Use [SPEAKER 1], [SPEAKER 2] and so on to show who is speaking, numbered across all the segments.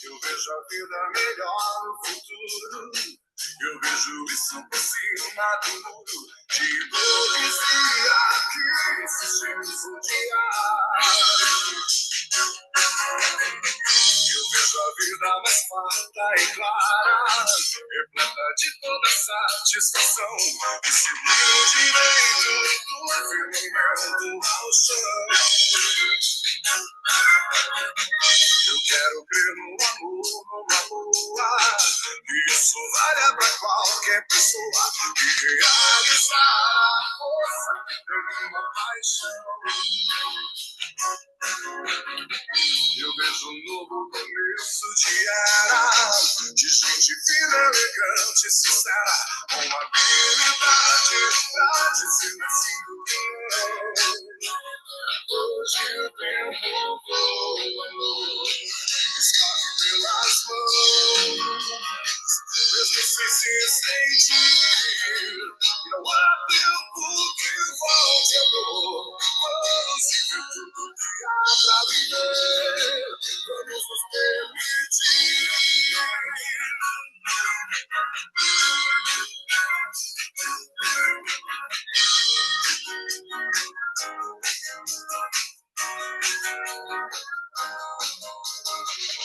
[SPEAKER 1] Eu vejo a vida melhor no futuro. Eu vejo isso por cima do muro de hipocrisia que insistimos odiar. Eu vejo a vida mais farta e clara, repleta de toda satisfação, e sempre o direito do firmamento ao chão. Eu quero crer no amor, numa boa, e isso vale pra qualquer pessoa, e realizar a força de uma paixão. Eu vejo um novo começo de era, de gente fina, elegante, sincera, com habilidade pra dizer assim que não. Hoje o tempo voa, escorre pelas mãos, mesmo sem se sentir. Não há tempo que volte amor, vamos viver tudo que há pra viver, vamos nos permitir.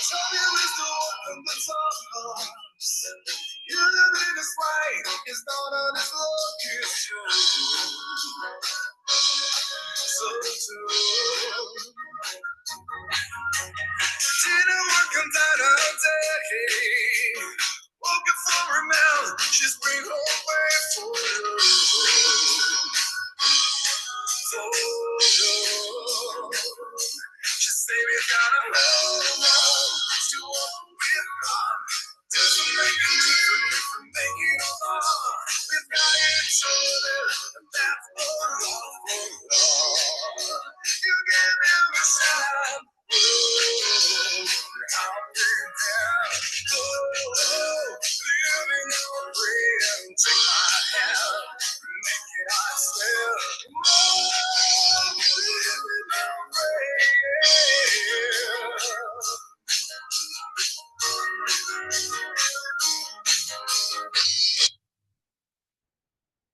[SPEAKER 1] Show me wisdom and the songs. You're the biggest light, it's not on this look, it's you. So true. Didn't work on that all day. Woke up for her now, she's bring her way for you. For you. She say we gotta hold on to what we've got. Doesn't make a difference from making it all. We've got each other, and that's what love. You can never shine. I'll be there. Living on a dream. Take my hand, make it I swear. Living on a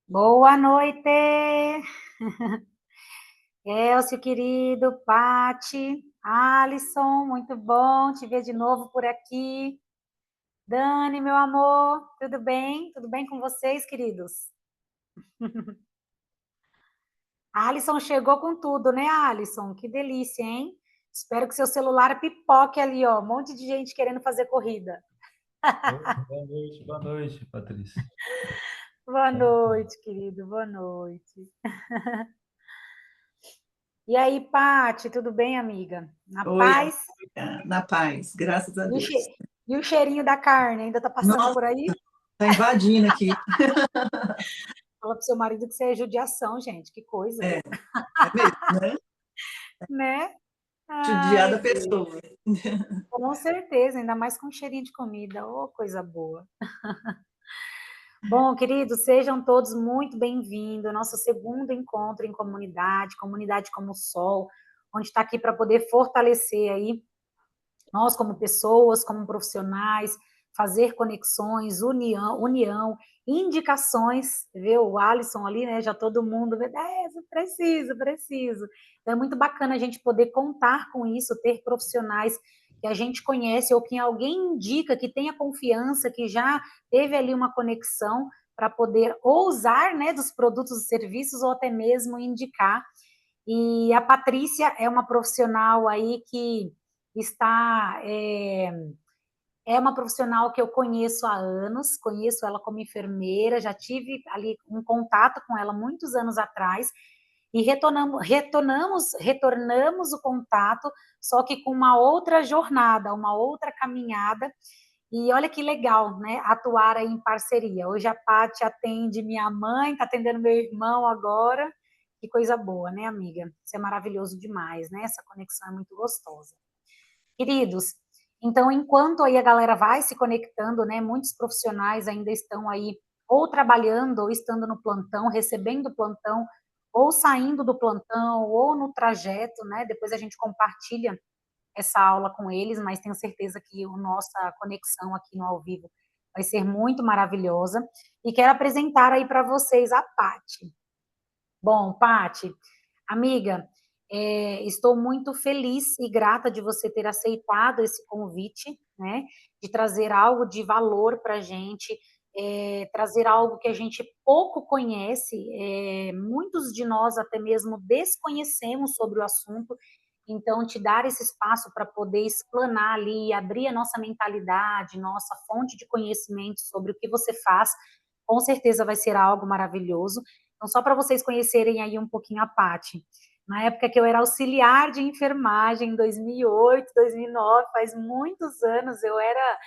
[SPEAKER 2] Boa noite, Elcio, querido, Pati, Alisson, muito bom te ver de novo por aqui. Dani, meu amor, tudo bem? Tudo bem com vocês, queridos? A Alisson chegou com tudo, né, Alisson? Que delícia, hein? Espero que seu celular pipoque ali, ó, um monte de gente querendo fazer corrida.
[SPEAKER 3] Boa noite, Patrícia.
[SPEAKER 2] Boa noite, querido, boa noite. E aí, Pati, tudo bem, amiga? Na
[SPEAKER 4] Oi,
[SPEAKER 2] paz?
[SPEAKER 4] amiga. Na paz, graças a Deus.
[SPEAKER 2] E o cheirinho da carne, ainda tá passando
[SPEAKER 4] Nossa,
[SPEAKER 2] por aí?
[SPEAKER 4] tá invadindo aqui.
[SPEAKER 2] Fala pro seu marido que você é judiação, gente, que coisa.
[SPEAKER 4] É mesmo, né?
[SPEAKER 2] Né?
[SPEAKER 4] Judiada
[SPEAKER 2] Ai,
[SPEAKER 4] pessoa.
[SPEAKER 2] com certeza, ainda mais com cheirinho de comida. Ô, coisa boa. Bom, queridos, sejam todos muito bem-vindos ao nosso segundo encontro em comunidade, Comunidade como o Sol, onde está aqui para poder fortalecer aí nós como pessoas, como profissionais, fazer conexões, união, indicações, viu? O Alisson ali, né? Já todo mundo, preciso. Então é muito bacana a gente poder contar com isso, ter profissionais que a gente conhece ou que alguém indica, que tenha confiança, que já teve ali uma conexão para poder ou usar, né, dos produtos e serviços ou até mesmo indicar. E a Patrícia é uma profissional aí que está é uma profissional que eu conheço há anos, conheço ela como enfermeira, já tive ali um contato com ela muitos anos atrás e retornamos o contato, só que com uma outra jornada, uma outra caminhada. E olha que legal, né? Atuar aí em parceria. Hoje a Paty atende minha mãe, está atendendo meu irmão agora. Que coisa boa, né, amiga? Isso é maravilhoso demais, né? Essa conexão é muito gostosa. Queridos, Então, enquanto aí a galera vai se conectando, né, muitos profissionais ainda estão aí ou trabalhando, ou estando no plantão, recebendo plantão, ou saindo do plantão, ou no trajeto, né? Depois a gente compartilha essa aula com eles, mas tenho certeza que a nossa conexão aqui no ao vivo vai ser muito maravilhosa. E quero apresentar aí para vocês a Pati. Bom, Pati, amiga, estou muito feliz e grata de você ter aceitado esse convite, né? De trazer algo de valor para a gente, trazer algo que a gente pouco conhece, muitos de nós até mesmo desconhecemos sobre o assunto, então te dar esse espaço para poder explanar ali, abrir a nossa mentalidade, nossa fonte de conhecimento sobre o que você faz, com certeza vai ser algo maravilhoso. Então, só para vocês conhecerem aí um pouquinho a Pati. Na época que eu era auxiliar de enfermagem, em 2008, 2009, faz muitos anos, eu era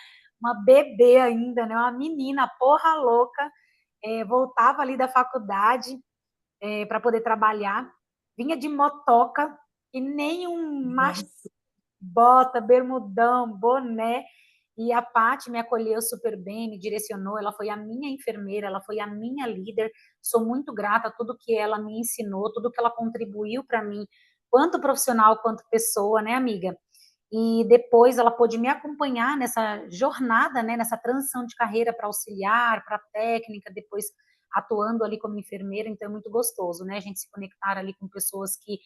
[SPEAKER 2] uma bebê ainda, né? Uma menina porra louca, voltava ali da faculdade para poder trabalhar, vinha de motoca e nem um macho,
[SPEAKER 4] Nossa,
[SPEAKER 2] bota, bermudão, boné, e a Paty me acolheu super bem, me direcionou, ela foi a minha enfermeira, ela foi a minha líder, sou muito grata a tudo que ela me ensinou, tudo que ela contribuiu para mim, quanto profissional, quanto pessoa, né, amiga? E depois ela pôde me acompanhar nessa jornada, né, nessa transição de carreira para auxiliar, para técnica, depois atuando ali como enfermeira, então é muito gostoso, né, a gente se conectar ali com pessoas que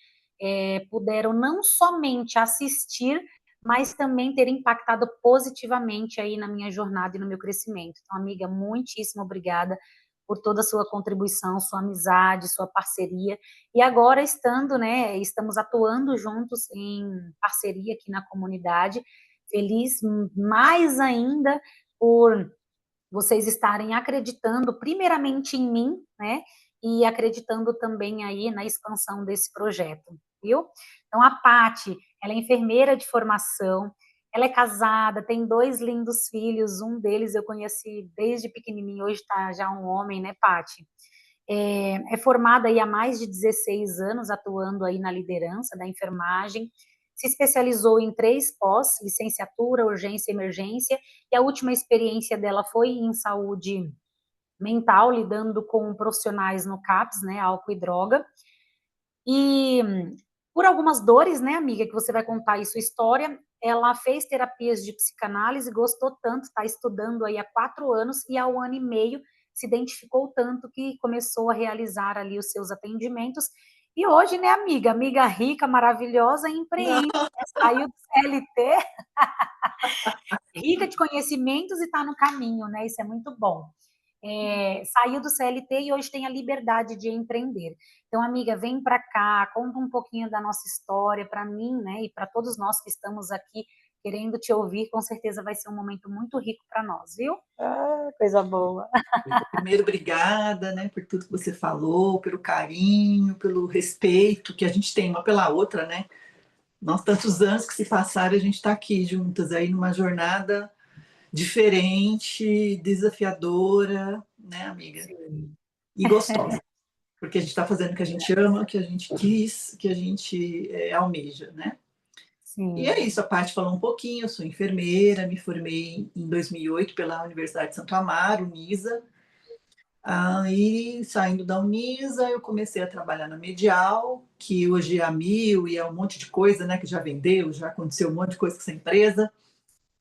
[SPEAKER 2] puderam não somente assistir, mas também ter impactado positivamente aí na minha jornada e no meu crescimento. Então, amiga, muitíssimo obrigada por toda a sua contribuição, sua amizade, sua parceria. E agora estando, né, estamos atuando juntos em parceria aqui na comunidade. Feliz mais ainda por vocês estarem acreditando primeiramente em mim, né? E acreditando também aí na expansão desse projeto, viu? Então a Pati, ela é enfermeira de formação, ela é casada, tem 2 lindos filhos, um deles eu conheci desde pequenininho, hoje está já um homem, né, Pati? É formada aí há mais de 16 anos, atuando aí na liderança da enfermagem, se especializou em 3 pós, licenciatura, urgência e emergência, e a última experiência dela foi em saúde mental, lidando com profissionais no CAPS, né, álcool e droga, e por algumas dores, né, amiga, que você vai contar aí sua história, ela fez terapias de psicanálise, gostou tanto, está estudando aí há 4 anos, e há 1 ano e meio se identificou tanto que começou a realizar ali os seus atendimentos. E hoje, né, amiga, amiga rica, maravilhosa, empreende, né, saiu do CLT, rica de conhecimentos e está no caminho, né? Isso é muito bom. Saiu do CLT e hoje tem a liberdade de empreender. Então, amiga, vem para cá, conta um pouquinho da nossa história para mim, né? E para todos nós que estamos aqui querendo te ouvir, com certeza vai ser um momento muito rico para nós, viu? Ah, coisa boa.
[SPEAKER 4] primeiro, obrigada, né, por tudo que você falou, pelo carinho, pelo respeito que a gente tem uma pela outra, né? Nós, tantos anos que se passaram, a gente está aqui juntas aí numa jornada diferente, desafiadora, né, amiga?
[SPEAKER 2] Sim.
[SPEAKER 4] E gostosa, porque a gente está fazendo o que a gente ama, o que a gente quis, o que a gente almeja, né? E é
[SPEAKER 2] Sim.
[SPEAKER 4] isso, a Paty falou um pouquinho, eu sou enfermeira, me formei em 2008 pela Universidade de Santo Amaro, Unisa. Aí, saindo da Unisa, eu comecei a trabalhar na Medial, que hoje é a Mil e é um monte de coisa, né, que já vendeu, já aconteceu um monte de coisa com essa empresa.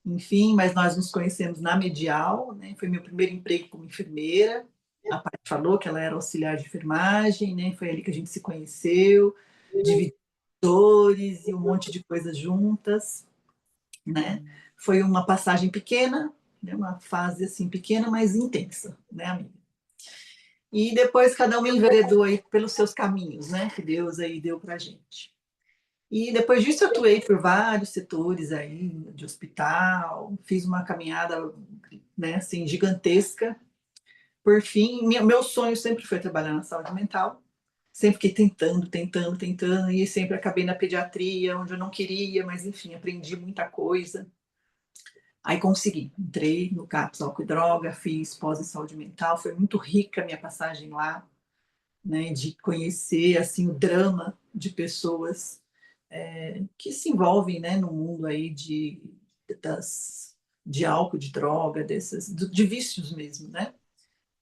[SPEAKER 4] Enfim, mas nós nos conhecemos na Medial, né? Foi meu primeiro emprego como enfermeira. A Paty falou que ela era auxiliar de enfermagem, né? Foi ali que a gente se conheceu, dividiu dores e um monte de coisas juntas, né? Foi uma passagem pequena, né? Uma fase assim pequena, mas intensa, né, amiga? E depois cada um enveredou aí pelos seus caminhos, né? Que Deus aí deu pra gente. E depois disso eu atuei por vários setores aí de hospital, fiz uma caminhada, né, assim, gigantesca. Por fim, meu sonho sempre foi trabalhar na saúde mental. Sempre fiquei tentando, tentando, tentando, e sempre acabei na pediatria, onde eu não queria, mas enfim, aprendi muita coisa. Aí consegui, entrei no CAPS Álcool e Droga, fiz pós em saúde mental, foi muito rica a minha passagem lá, né, de conhecer assim o drama de pessoas que se envolvem, né, no mundo aí de álcool, de droga, de vícios mesmo, né?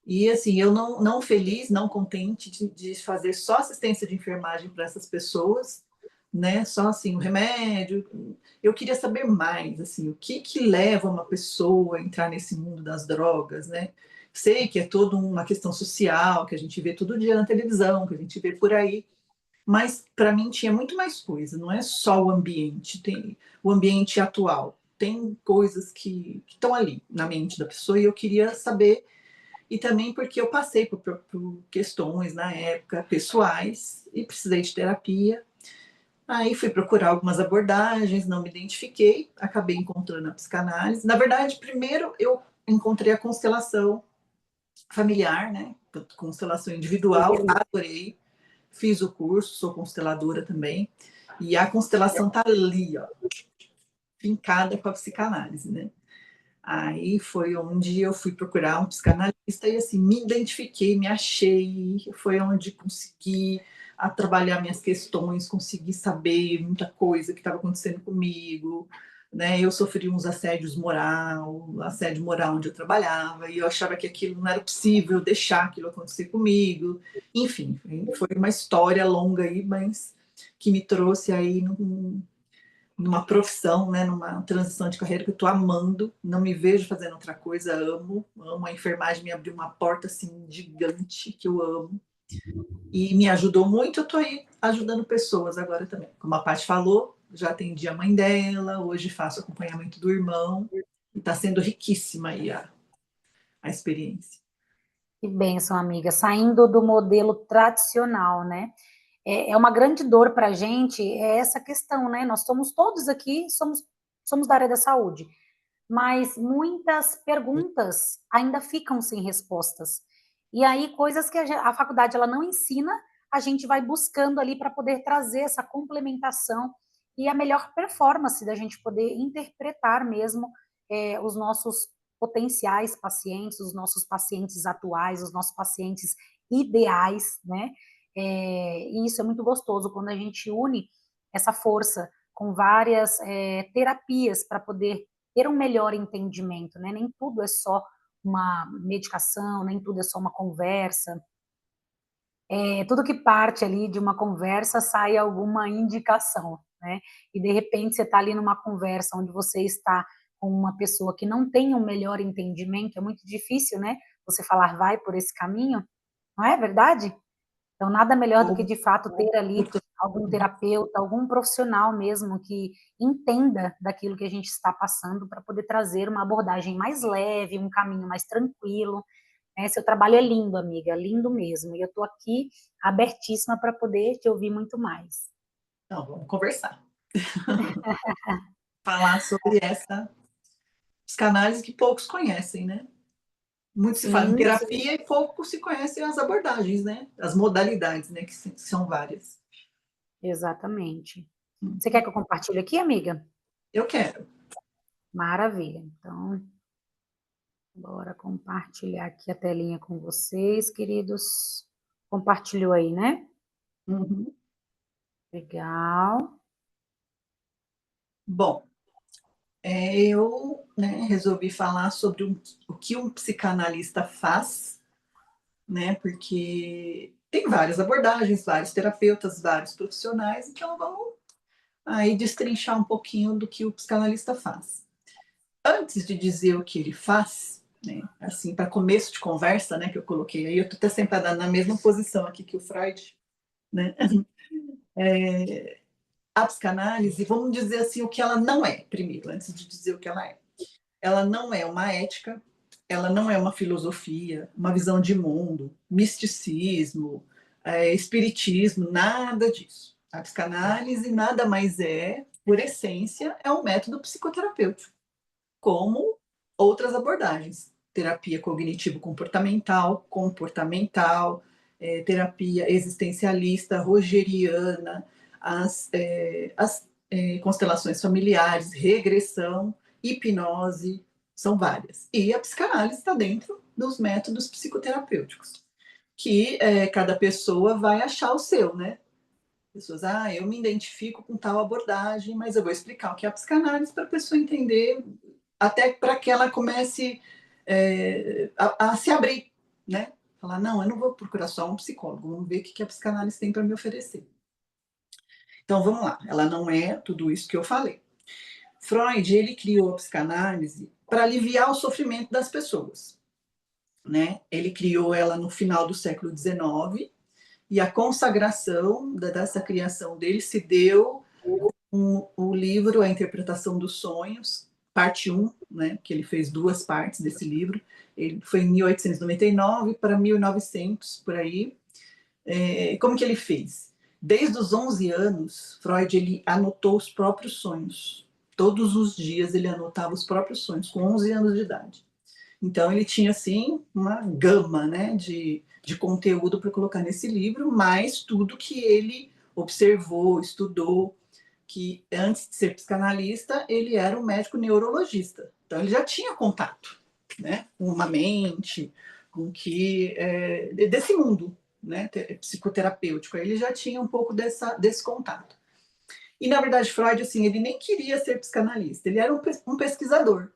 [SPEAKER 4] E assim, eu não feliz, não contente de fazer só assistência de enfermagem para essas pessoas, né? Só assim, o remédio. Eu queria saber mais, assim, o que leva uma pessoa a entrar nesse mundo das drogas, né? Sei que é toda uma questão social, que a gente vê todo dia na televisão, que a gente vê por aí, mas para mim tinha muito mais coisa, não é só o ambiente, tem o ambiente atual, tem coisas que estão ali na mente da pessoa e eu queria saber, e também porque eu passei por questões na época pessoais e precisei de terapia. Aí fui procurar algumas abordagens, não me identifiquei, acabei encontrando a psicanálise. Na verdade, primeiro eu encontrei a constelação familiar, né? Constelação individual, adorei. Fiz o curso, sou consteladora também. E a constelação tá ali, ó, fincada com a psicanálise, né? Aí foi onde eu fui procurar um psicanalista e assim me identifiquei, me achei, foi onde consegui trabalhar minhas questões, consegui saber muita coisa que estava acontecendo comigo, né? Eu sofri uns assédio moral onde eu trabalhava e eu achava que aquilo não era possível deixar aquilo acontecer comigo. Enfim, foi uma história longa aí, mas que me trouxe aí numa profissão, né, numa transição de carreira que eu estou amando, não me vejo fazendo outra coisa, amo a enfermagem, me abriu uma porta assim gigante que eu amo e me ajudou muito. Eu estou aí ajudando pessoas agora também, como a Paty falou, já atendi a mãe dela, hoje faço acompanhamento do irmão e está sendo riquíssima aí a experiência.
[SPEAKER 2] Que bênção, amiga. Saindo do modelo tradicional, né? É uma grande dor para a gente essa questão, né? Nós somos todos aqui, somos da área da saúde, mas muitas perguntas ainda ficam sem respostas. E aí, coisas que a faculdade ela não ensina, a gente vai buscando ali para poder trazer essa complementação e a melhor performance da gente poder interpretar mesmo os nossos potenciais pacientes, os nossos pacientes atuais, os nossos pacientes ideais, né? E isso é muito gostoso quando a gente une essa força com várias terapias para poder ter um melhor entendimento, né? Nem tudo é só uma medicação, nem tudo é só uma conversa. Tudo que parte ali de uma conversa sai alguma indicação, né? E de repente você está ali numa conversa onde você está com uma pessoa que não tem um melhor entendimento, é muito difícil, né? Você falar vai por esse caminho, não é verdade? Então, nada melhor do que, de fato, ter ali algum terapeuta, algum profissional mesmo que entenda daquilo que a gente está passando para poder trazer uma abordagem mais leve, um caminho mais tranquilo. Né? Seu trabalho é lindo, amiga, lindo mesmo. E eu estou aqui abertíssima para poder te ouvir muito mais.
[SPEAKER 4] Então, vamos conversar. Falar sobre essa psicanálise que poucos conhecem, né? Muito se fala em terapia e pouco se conhecem as abordagens, né? As modalidades, né? Que são várias.
[SPEAKER 2] Exatamente. Você quer que eu compartilhe aqui, amiga?
[SPEAKER 4] Eu quero.
[SPEAKER 2] Maravilha. Então, bora compartilhar aqui a telinha com vocês, queridos. Compartilhou aí, né?
[SPEAKER 4] Uhum.
[SPEAKER 2] Legal.
[SPEAKER 4] Bom, eu resolvi falar sobre o que um psicanalista faz, né? Porque tem várias abordagens, vários terapeutas, vários profissionais, então vamos aí destrinchar um pouquinho do que o psicanalista faz. Antes de dizer o que ele faz, né, assim, para começo de conversa, né, que eu coloquei aí, eu estou até sentada na mesma posição aqui que o Freud, né? A psicanálise, vamos dizer assim, o que ela não é, primeiro, antes de dizer o que ela é. Ela não é uma ética, ela não é uma filosofia, uma visão de mundo, misticismo, espiritismo, nada disso. A psicanálise nada mais é, por essência, é um método psicoterapêutico, como outras abordagens. Terapia cognitivo-comportamental, terapia existencialista, rogeriana, as constelações familiares, regressão, hipnose, são várias. E a psicanálise está dentro dos métodos psicoterapêuticos, que cada pessoa vai achar o seu, né? Pessoas, eu me identifico com tal abordagem, mas eu vou explicar o que é a psicanálise para a pessoa entender, até para que ela comece a se abrir, né? Falar, não, eu não vou procurar só um psicólogo, vamos ver o que a psicanálise tem para me oferecer. Então, vamos lá, ela não é tudo isso que eu falei. Freud, ele criou a psicanálise para aliviar o sofrimento das pessoas, né? Ele criou ela no final do século XIX, e a consagração dessa criação dele se deu o livro A Interpretação dos Sonhos, parte 1, né, que ele fez 2 partes desse livro. Ele foi em 1899 para 1900, por aí. Como que ele fez? Desde os 11 anos, Freud ele anotou os próprios sonhos. Todos os dias ele anotava os próprios sonhos, com 11 anos de idade. Então, ele tinha, assim, uma gama, né, de conteúdo para colocar nesse livro, mais tudo que ele observou, estudou, que antes de ser psicanalista, ele era um médico neurologista. Então, ele já tinha contato, né, com uma mente, com que desse mundo, né, psicoterapêutico. Ele já tinha um pouco desse contato. E, na verdade, Freud, assim, ele nem queria ser psicanalista, ele era um pesquisador.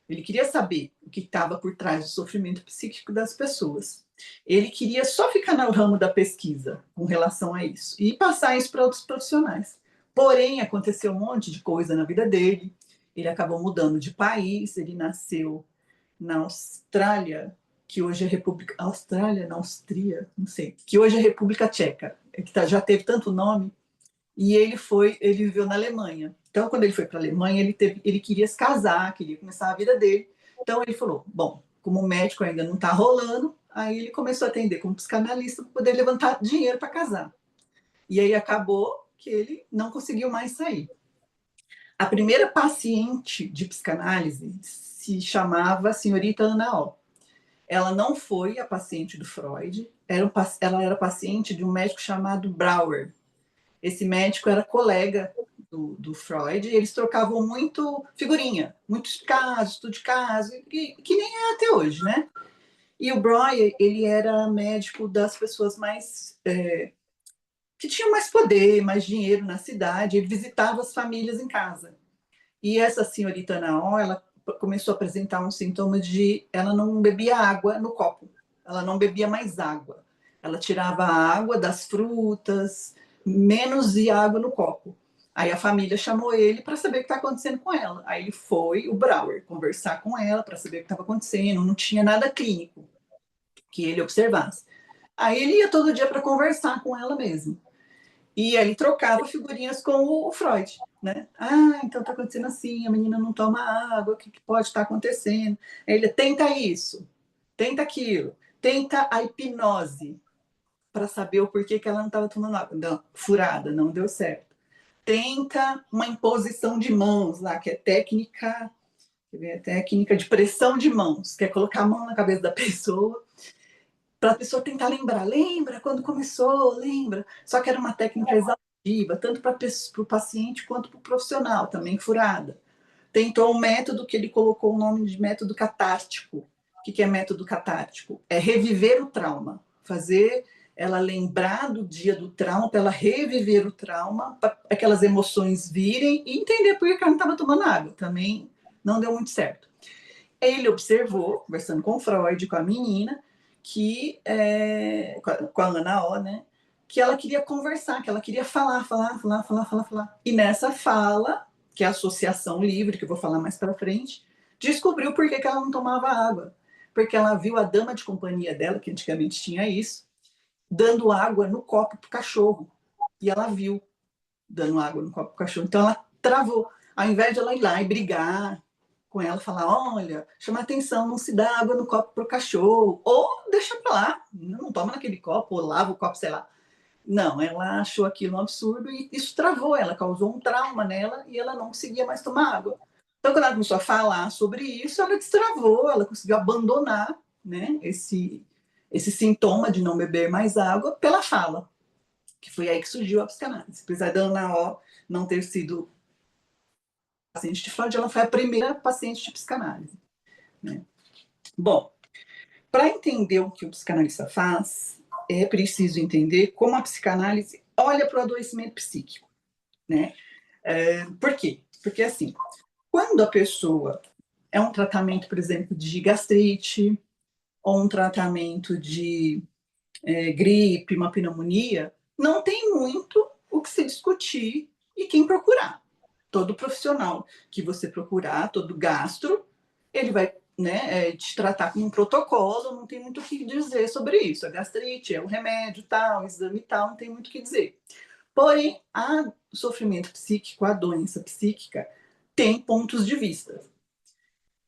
[SPEAKER 4] Ele queria saber o que estava por trás do sofrimento psíquico das pessoas. Ele queria só ficar no ramo da pesquisa com relação a isso e passar isso para outros profissionais. Porém, aconteceu um monte de coisa na vida dele. Ele acabou mudando de país. Ele nasceu na Austrália, que hoje é República... Austrália, na Áustria, não sei. Que hoje é República Tcheca, que já teve tanto nome. E ele viveu na Alemanha. Então, quando ele foi para a Alemanha, ele queria se casar, queria começar a vida dele. Então, ele falou, bom, como o médico ainda não está rolando, aí ele começou a atender como psicanalista para poder levantar dinheiro para casar. E aí acabou que ele não conseguiu mais sair. A primeira paciente de psicanálise se chamava senhorita Ana O. Ela não foi a paciente do Freud, ela era paciente de um médico chamado Brauer. Esse médico era colega do Freud, e eles trocavam muito figurinha, muitos casos, estudo de caso, que nem é até hoje, né? E o Breuer, ele era médico das pessoas mais... que tinham mais poder, mais dinheiro na cidade, ele visitava as famílias em casa. E essa senhorita Naó, ela começou a apresentar um sintoma de... ela não bebia água no copo, ela não bebia mais água. Ela tirava a água das frutas, menos de água no copo. Aí a família chamou ele para saber o que está acontecendo com ela. Aí ele foi, o Brauer, conversar com ela para saber o que estava acontecendo. Não tinha nada clínico que ele observasse. Aí ele ia todo dia para conversar com ela mesmo. E ele trocava figurinhas com o Freud, né? Então está acontecendo assim, a menina não toma água, o que pode estar acontecendo? Aí ele tenta isso, tenta aquilo, tenta a hipnose para saber o porquê que ela não estava tomando água. Não, furada, não deu certo. Tenta uma imposição de mãos lá, que é técnica de pressão de mãos, que é colocar a mão na cabeça da pessoa para a pessoa tentar lembrar. Lembra quando começou? Lembra? Só que era uma técnica exaustiva, tanto para o paciente quanto para o profissional, também furada. Tentou um método que ele colocou o nome de método catártico. O que é método catártico? É reviver o trauma, fazer ela lembrar do dia do trauma, para ela reviver o trauma, para aquelas emoções virem e entender por que ela não estava tomando água. Também não deu muito certo. Ele observou, conversando com Freud, com a menina, que com a Ana O, né, que ela queria conversar, que ela queria falar. E nessa fala, que é a associação livre, que eu vou falar mais para frente, descobriu por que ela não tomava água. Porque ela viu a dama de companhia dela, que antigamente tinha isso, dando água no copo para o cachorro. E ela viu dando água no copo para o cachorro. Então ela travou. Ao invés de ela ir lá e brigar com ela, falar, olha, chama atenção, não se dá água no copo para o cachorro, ou deixa para lá, não toma naquele copo, ou lava o copo, sei lá. Não, ela achou aquilo um absurdo e isso travou ela, causou um trauma nela e ela não conseguia mais tomar água. Então, quando ela começou a falar sobre isso, ela destravou, ela conseguiu abandonar, né, esse sintoma de não beber mais água pela fala, que foi aí que surgiu a psicanálise. Apesar da Ana O não ter sido paciente de Freud, ela foi a primeira paciente de psicanálise, né? Bom, para entender o que o psicanalista faz, é preciso entender como a psicanálise olha para o adoecimento psíquico, né? Por quê? Porque, assim, quando a pessoa é um tratamento, por exemplo, de gastrite, ou um tratamento de gripe, uma pneumonia, não tem muito o que se discutir e quem procurar. Todo profissional que você procurar, todo gastro, ele vai, né, te tratar com um protocolo, não tem muito o que dizer sobre isso. A gastrite é o remédio tal, o exame tal, não tem muito o que dizer. Porém, o sofrimento psíquico, a doença psíquica, tem pontos de vista.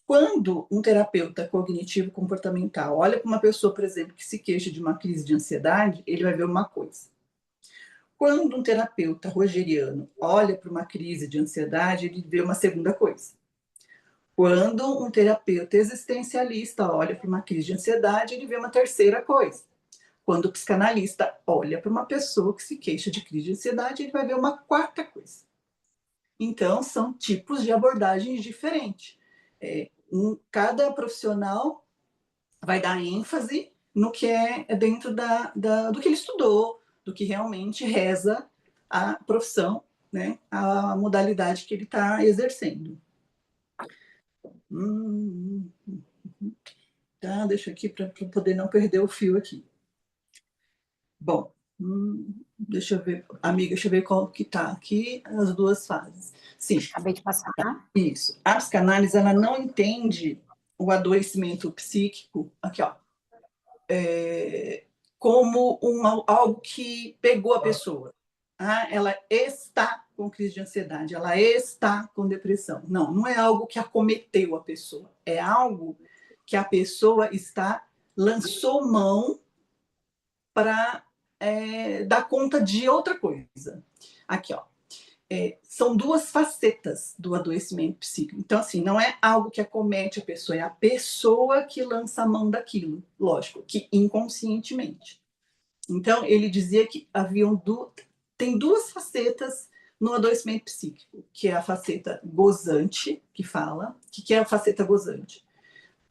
[SPEAKER 4] Quando um terapeuta cognitivo comportamental olha para uma pessoa, por exemplo, que se queixa de uma crise de ansiedade, ele vai ver uma coisa. Quando um terapeuta rogeriano olha para uma crise de ansiedade, ele vê uma segunda coisa. Quando um terapeuta existencialista olha para uma crise de ansiedade, ele vê uma terceira coisa. Quando o psicanalista olha para uma pessoa que se queixa de crise de ansiedade, ele vai ver uma quarta coisa. Então, são tipos de abordagens diferentes. Cada profissional vai dar ênfase no que é dentro do que ele estudou, do que realmente reza a profissão, né, a modalidade que ele está exercendo. Tá, deixa aqui para poder não perder o fio aqui. Bom, deixa eu ver, amiga, deixa eu ver qual que está aqui, as duas fases. Sim.
[SPEAKER 2] Acabei de passar.
[SPEAKER 4] Isso. A psicanálise, ela não entende o adoecimento psíquico, aqui, ó, como algo que pegou a pessoa. Ela está com crise de ansiedade, ela está com depressão. Não, não é algo que acometeu a pessoa, é algo que a pessoa lançou mão para dar conta de outra coisa. Aqui, ó. São duas facetas do adoecimento psíquico. Então, assim, não é algo que acomete a pessoa, é a pessoa que lança a mão daquilo, lógico, que inconscientemente. Então, ele dizia que tem duas facetas no adoecimento psíquico, que é a faceta gozante, que fala, que é a faceta gozante.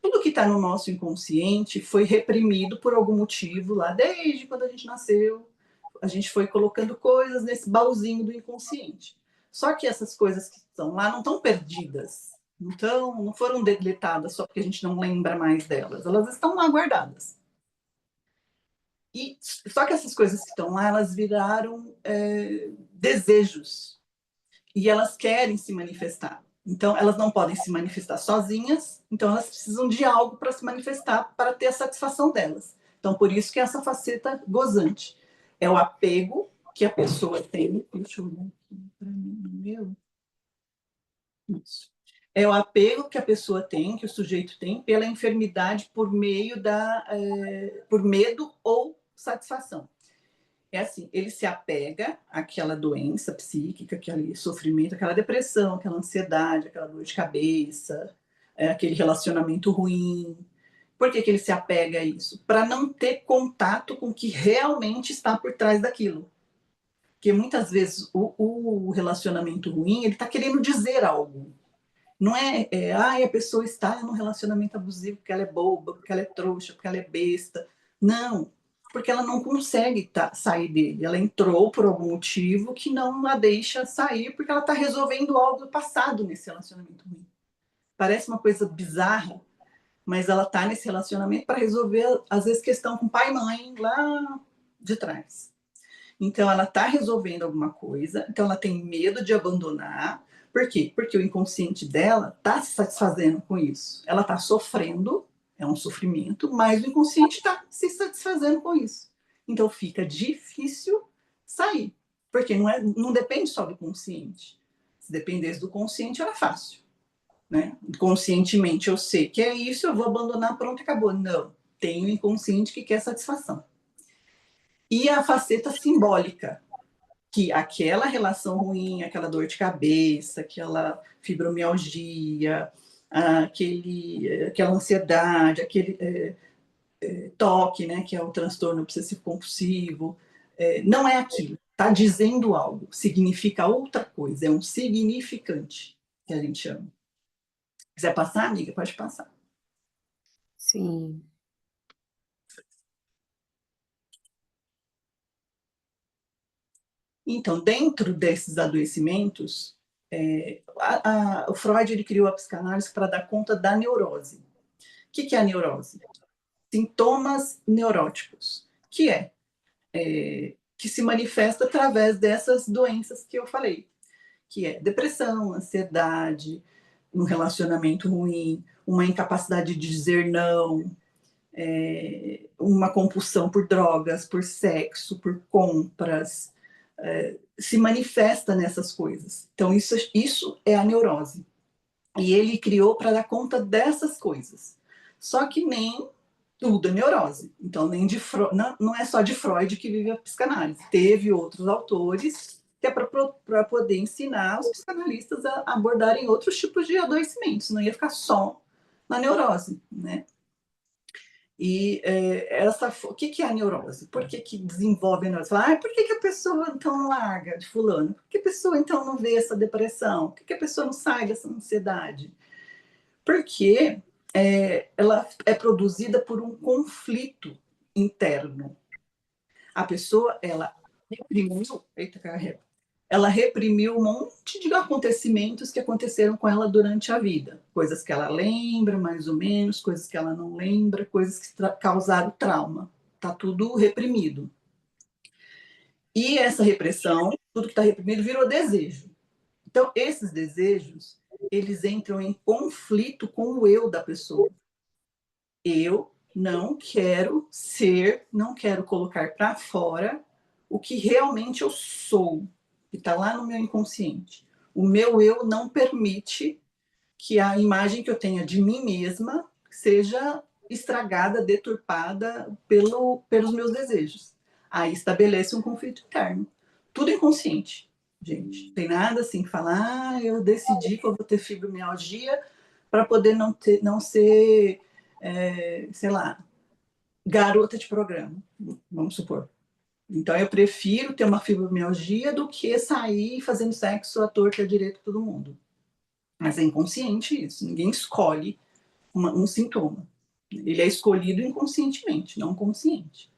[SPEAKER 4] Tudo que está no nosso inconsciente foi reprimido por algum motivo lá, desde quando a gente nasceu, a gente foi colocando coisas nesse baúzinho do inconsciente. Só que essas coisas que estão lá não estão perdidas, não foram deletadas só porque a gente não lembra mais delas, elas estão lá guardadas. Só que essas coisas que estão lá, elas viraram desejos, e elas querem se manifestar. Então, elas não podem se manifestar sozinhas, então elas precisam de algo para se manifestar, para ter a satisfação delas. Então, por isso que essa faceta gozante é o apego que a pessoa tem. Deixa eu ver aqui para mim, meu. Isso. É o apego que a pessoa tem, que o sujeito tem, pela enfermidade por meio por medo ou satisfação. É assim, ele se apega àquela doença psíquica, aquele sofrimento, aquela depressão, aquela ansiedade, aquela dor de cabeça, aquele relacionamento ruim. Por que ele se apega a isso? Para não ter contato com o que realmente está por trás daquilo. Porque muitas vezes o relacionamento ruim, ele está querendo dizer algo. Não a pessoa está num relacionamento abusivo porque ela é boba, porque ela é trouxa, porque ela é besta. Não, porque ela não consegue sair dele. Ela entrou por algum motivo que não a deixa sair, porque ela está resolvendo algo do passado nesse relacionamento ruim. Parece uma coisa bizarra, mas ela está nesse relacionamento para resolver, às vezes, questão com pai e mãe lá de trás. Então, ela está resolvendo alguma coisa, então ela tem medo de abandonar. Por quê? Porque o inconsciente dela está se satisfazendo com isso. Ela está sofrendo, é um sofrimento, mas o inconsciente está se satisfazendo com isso. Então, fica difícil sair, porque não depende só do consciente. Se dependesse do consciente, era fácil. Né? Conscientemente, eu sei que é isso, eu vou abandonar, pronto, acabou. Não, tem o inconsciente que quer satisfação. E a faceta simbólica, que aquela relação ruim, aquela dor de cabeça, aquela fibromialgia, aquela ansiedade, aquele toque, né, que é o transtorno obsessivo-compulsivo, não é aquilo. Está dizendo algo, significa outra coisa, é um significante, que a gente chama. Quiser passar, amiga, pode passar.
[SPEAKER 2] Sim.
[SPEAKER 4] Então, dentro desses adoecimentos, o Freud ele criou a psicanálise para dar conta da neurose. O que é a neurose? Sintomas neuróticos, que se manifesta através dessas doenças que eu falei, que é depressão, ansiedade, um relacionamento ruim, uma incapacidade de dizer não, uma compulsão por drogas, por sexo, por compras, se manifesta nessas coisas. Então, isso é a neurose. E ele criou para dar conta dessas coisas. Só que nem tudo é neurose. Então, nem de não é só de Freud que vive a psicanálise. Teve outros autores que é para poder ensinar os psicanalistas a abordarem outros tipos de adoecimentos. Não ia ficar só na neurose, né? E o que é a neurose? Por que desenvolve a neurose? Por que a pessoa então larga de fulano? Por que a pessoa então não vê essa depressão? Por que a pessoa não sai dessa ansiedade? Porque ela é produzida por um conflito interno. A pessoa, ela reprimiu um monte de acontecimentos que aconteceram com ela durante a vida. Coisas que ela lembra, mais ou menos, coisas que ela não lembra, coisas que causaram trauma. Está tudo reprimido. E essa repressão, tudo que está reprimido, virou desejo. Então, esses desejos, eles entram em conflito com o eu da pessoa. Eu não quero não quero colocar para fora o que realmente eu sou, que está lá no meu inconsciente. O meu eu não permite que a imagem que eu tenha de mim mesma seja estragada, deturpada pelos meus desejos. Aí estabelece um conflito interno. Tudo inconsciente, gente. Não tem nada assim, falar, eu decidi que eu vou ter fibromialgia para poder não ser, sei lá, garota de programa, vamos supor. Então, eu prefiro ter uma fibromialgia do que sair fazendo sexo à torta e à direita com todo mundo. Mas é inconsciente isso. Ninguém escolhe um sintoma. Ele é escolhido inconscientemente, não consciente.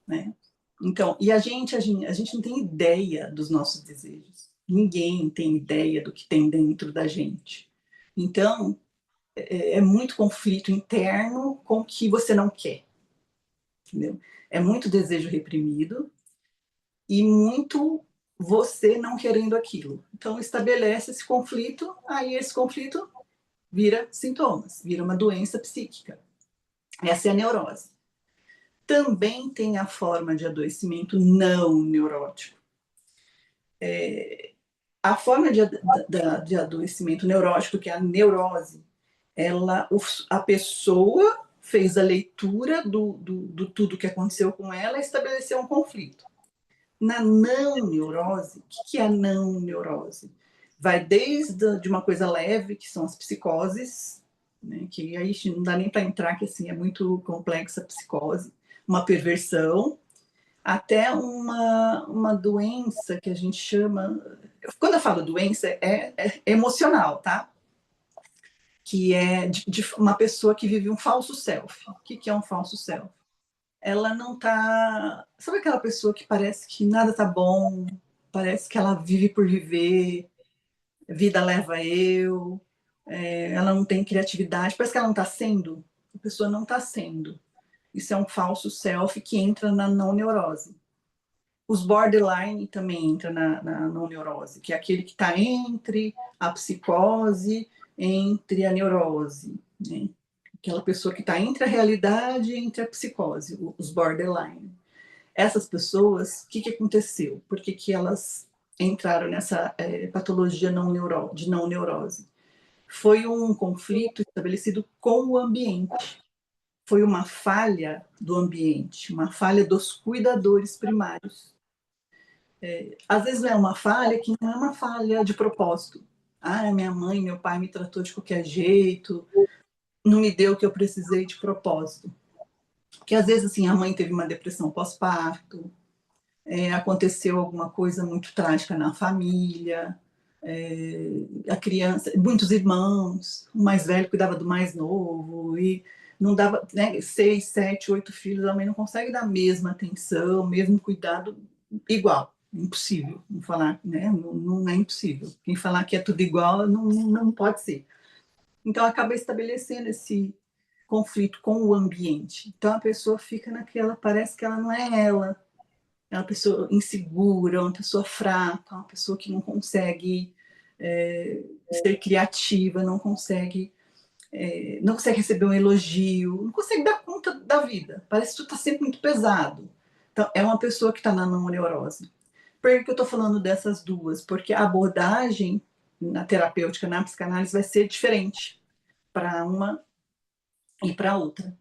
[SPEAKER 4] Né? Então, e a gente não tem ideia dos nossos desejos. Ninguém tem ideia do que tem dentro da gente. Então, é muito conflito interno com o que você não quer. Entendeu? É muito desejo reprimido e muito você não querendo aquilo. Então, estabelece esse conflito, aí esse conflito vira sintomas, vira uma doença psíquica. Essa é a neurose. Também tem a forma de adoecimento não neurótico. A forma de adoecimento neurótico, que é a neurose, a pessoa fez a leitura do tudo que aconteceu com ela e estabeleceu um conflito. Na não neurose, o que é a não neurose? Vai desde de uma coisa leve, que são as psicoses, né, que aí não dá nem para entrar, que assim, é muito complexa a psicose, uma perversão, até uma doença que a gente chama... Quando eu falo doença, é emocional, tá? Que é de uma pessoa que vive um falso self. O que é um falso self? Ela não tá... Sabe aquela pessoa que parece que nada tá bom, parece que ela vive por viver, vida leva eu, ela não tem criatividade, parece que ela não está sendo, a pessoa não está sendo. Isso é um falso self que entra na não neurose. Os borderline também entram na não neurose, que é aquele que está entre a psicose, entre a neurose, né? Aquela pessoa que está entre a realidade e entre a psicose, os borderline. Essas pessoas, o que aconteceu? Por que elas entraram nessa patologia de não neurose? Foi um conflito estabelecido com o ambiente. Foi uma falha do ambiente, uma falha dos cuidadores primários. Às vezes é uma falha que não é uma falha de propósito. Minha mãe, meu pai me tratou de qualquer jeito, não me deu o que eu precisei de propósito. Porque às vezes assim, a mãe teve uma depressão pós-parto, aconteceu alguma coisa muito trágica na família, a criança, muitos irmãos, o mais velho cuidava do mais novo, e não dava, né, 6, 7, 8 filhos, a mãe não consegue dar a mesma atenção, mesmo cuidado igual, Impossível. Não falar, né? Não é impossível. Quem falar que é tudo igual, não pode ser. Então, acaba estabelecendo esse conflito com o ambiente. Então, a pessoa fica naquela, parece que ela não é ela. É uma pessoa insegura, uma pessoa fraca, uma pessoa que não consegue ser criativa, não consegue receber um elogio, não consegue dar conta da vida. Parece que tudo está sempre muito pesado. Então, é uma pessoa que está na não neurose. Por que eu estou falando dessas duas? Porque a abordagem na terapêutica, na psicanálise, vai ser diferente para uma e para outra.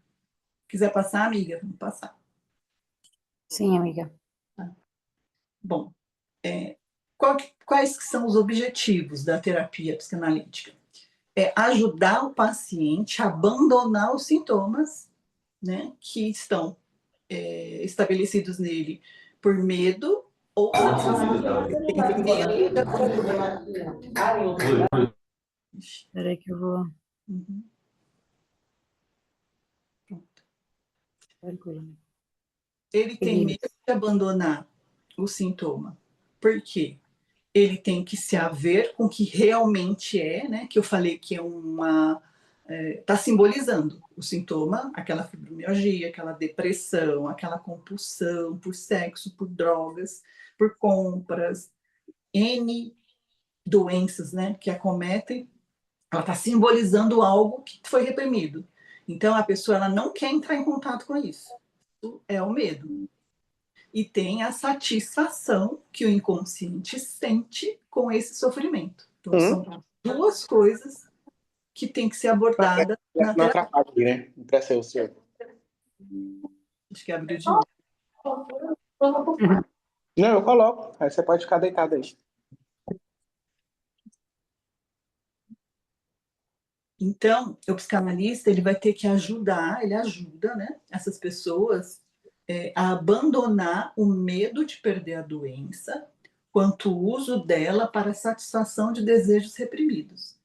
[SPEAKER 4] Quiser passar, amiga? Vamos passar.
[SPEAKER 2] Sim, amiga.
[SPEAKER 4] Bom, quais que são os objetivos da terapia psicanalítica? É ajudar o paciente a abandonar os sintomas, né, que estão estabelecidos nele por medo ou satisfação.
[SPEAKER 2] Espera que eu vou...
[SPEAKER 4] Uhum.
[SPEAKER 2] Tranquilo.
[SPEAKER 4] Ele tem medo de abandonar o sintoma. Por quê? Ele tem que se haver com o que realmente é, né? Que eu falei que é está simbolizando o sintoma, aquela fibromialgia, aquela depressão, aquela compulsão por sexo, por drogas, por compras, N doenças, né, que acometem, ela está simbolizando algo que foi reprimido. Então, a pessoa ela não quer entrar em contato com isso. Isso é o medo. E tem a satisfação que o inconsciente sente com esse sofrimento. Então, são duas coisas que tem que ser abordada na
[SPEAKER 1] Não
[SPEAKER 4] terapia.
[SPEAKER 1] atrapalhe, né? Não presta o seu.
[SPEAKER 4] Acho que abriu de novo.
[SPEAKER 1] Não, eu coloco. Aí você pode ficar deitado aí.
[SPEAKER 4] Então, o psicanalista ele vai ter que ajudar, ele ajuda, né, essas pessoas a abandonar o medo de perder a doença, quanto o uso dela para a satisfação de desejos reprimidos.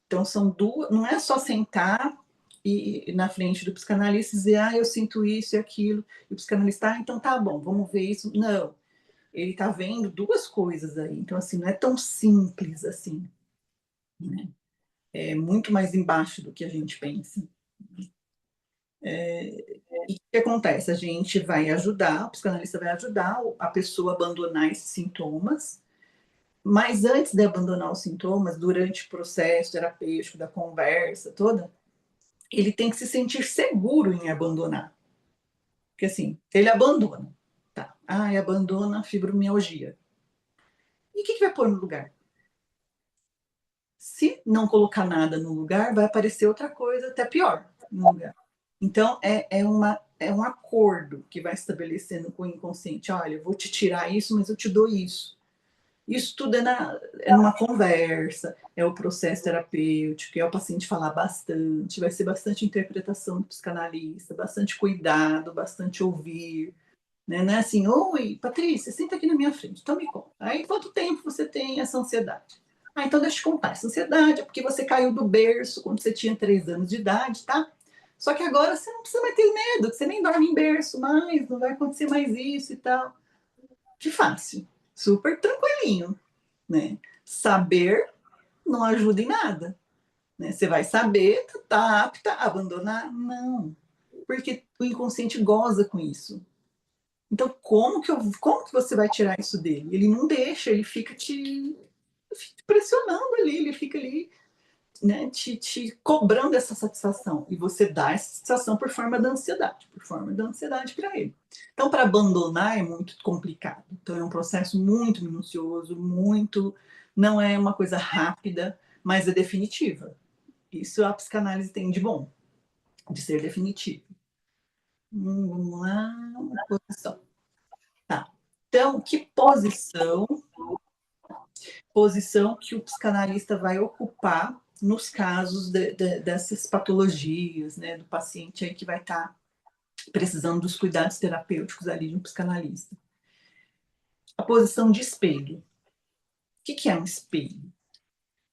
[SPEAKER 4] Então, são duas, não é só sentar e na frente do psicanalista dizer, eu sinto isso e aquilo, e o psicanalista, então tá bom, vamos ver isso. Não, ele está vendo duas coisas aí, então assim, não é tão simples assim, né? É muito mais embaixo do que a gente pensa. E o que acontece? A gente vai ajudar, o psicanalista vai ajudar a pessoa a abandonar esses sintomas, mas antes de abandonar os sintomas, durante o processo terapêutico, da conversa toda, ele tem que se sentir seguro em abandonar. Porque assim, ele abandona. Tá. Abandona a fibromialgia. E o que vai pôr no lugar? Se não colocar nada no lugar, vai aparecer outra coisa até pior no lugar. Então, é um acordo que vai estabelecendo com o inconsciente. Olha, eu vou te tirar isso, mas eu te dou isso. Isso tudo é numa conversa, é o processo terapêutico, é o paciente falar bastante, vai ser bastante interpretação do psicanalista, bastante cuidado, bastante ouvir. Né? Não é assim, oi, Patrícia, senta aqui na minha frente, então me conta. Aí, quanto tempo você tem essa ansiedade? Então deixa eu te contar. Essa ansiedade é porque você caiu do berço quando você tinha 3 anos de idade, tá? Só que agora você não precisa mais ter medo, que você nem dorme em berço mais, não vai acontecer mais isso e tal. Que fácil. Super tranquilinho, né? Saber não ajuda em nada. Né? Você vai saber, tá apta a abandonar? Não. Porque o inconsciente goza com isso. Então, como que você vai tirar isso dele? Ele não deixa, ele fica te pressionando ali, ele fica ali, né, te cobrando essa satisfação. E você dá essa satisfação por forma da ansiedade para ele. Então, para abandonar é muito complicado. Então, é um processo muito minucioso, não é uma coisa rápida, mas é definitiva. Isso a psicanálise tem de bom, de ser definitiva. Vamos lá, posição. Tá. Então, que posição que o psicanalista vai ocupar nos casos dessas patologias, né, do paciente aí que vai estar precisando dos cuidados terapêuticos ali de um psicanalista? A posição de espelho. O que é um espelho?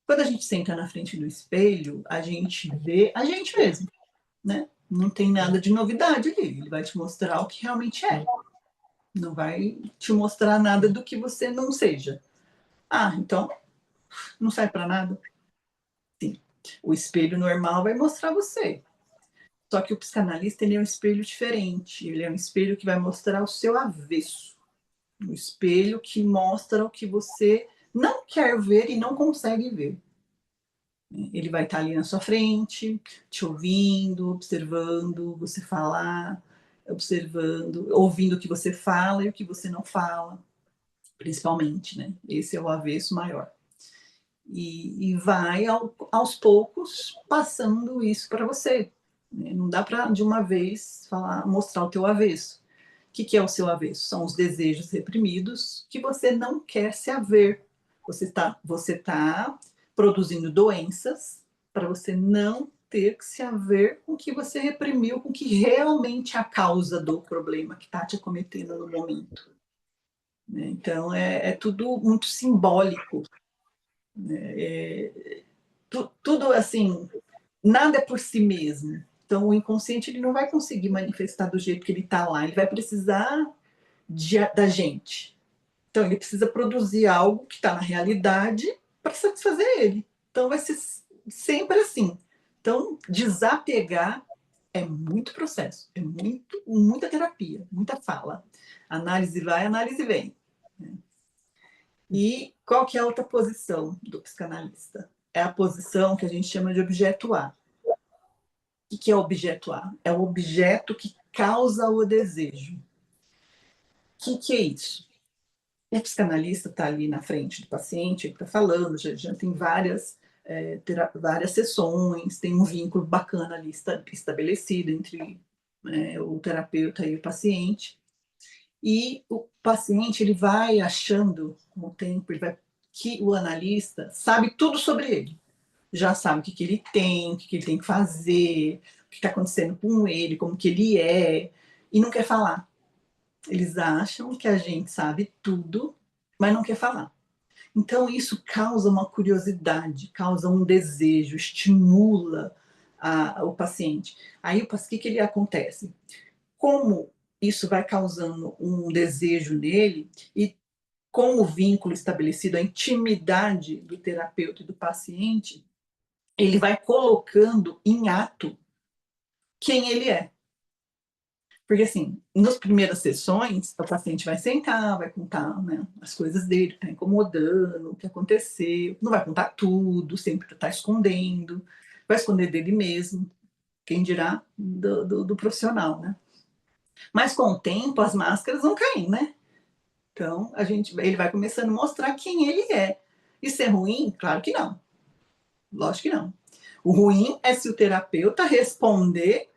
[SPEAKER 4] Quando a gente senta na frente do espelho, a gente vê a gente mesmo, né? Não tem nada de novidade ali, ele vai te mostrar o que realmente é. Não vai te mostrar nada do que você não seja. Ah, então não serve para nada? Sim. O espelho normal vai mostrar você. Só que o psicanalista, ele é um espelho diferente. Ele é um espelho que vai mostrar o seu avesso. Um espelho que mostra o que você não quer ver e não consegue ver. Ele vai estar ali na sua frente, te ouvindo, observando você falar, observando, ouvindo o que você fala e o que você não fala, principalmente, né? Esse é o avesso maior. E vai aos poucos passando isso para você. Né? Não dá para de uma vez falar, mostrar o teu avesso. O que é o seu avesso? São os desejos reprimidos que você não quer se haver. Você tá produzindo doenças para você não ter que se haver com o que você reprimiu, com o que realmente é a causa do problema que está te acometendo no momento. Né? Então, é tudo muito simbólico. Tudo assim, nada é por si mesmo. Então, o inconsciente ele não vai conseguir manifestar do jeito que ele está lá. Ele vai precisar da gente. Então, ele precisa produzir algo que está na realidade para satisfazer ele. Então, vai ser sempre assim. Então, desapegar é muito processo, é muita terapia, muita fala. Análise vai, análise vem. E qual que é a outra posição do psicanalista? É a posição que a gente chama de objeto A. O que é objeto A? É o objeto que causa o desejo. O que é isso? O psicanalista está ali na frente do paciente, ele está falando, já tem várias sessões, tem um vínculo bacana ali estabelecido entre o terapeuta e o paciente. E o paciente ele vai achando, com o tempo, que o analista sabe tudo sobre ele. Já sabe o que ele tem, o que ele tem que fazer, o que está acontecendo com ele, como que ele é, e não quer falar. Eles acham que a gente sabe tudo, mas não quer falar. Então, isso causa uma curiosidade, causa um desejo, estimula o paciente. Aí, o que acontece? Como isso vai causando um desejo nele, e com o vínculo estabelecido, a intimidade do terapeuta e do paciente, ele vai colocando em ato quem ele é. Porque, assim, nas primeiras sessões, o paciente vai sentar, vai contar, né, as coisas dele, que está incomodando, o que aconteceu, não vai contar tudo, sempre está escondendo, vai esconder dele mesmo, quem dirá do profissional, né? Mas, com o tempo, as máscaras vão caindo, né? Então, ele vai começando a mostrar quem ele é. Isso é ruim? Claro que não. Lógico que não. O ruim é se o terapeuta responder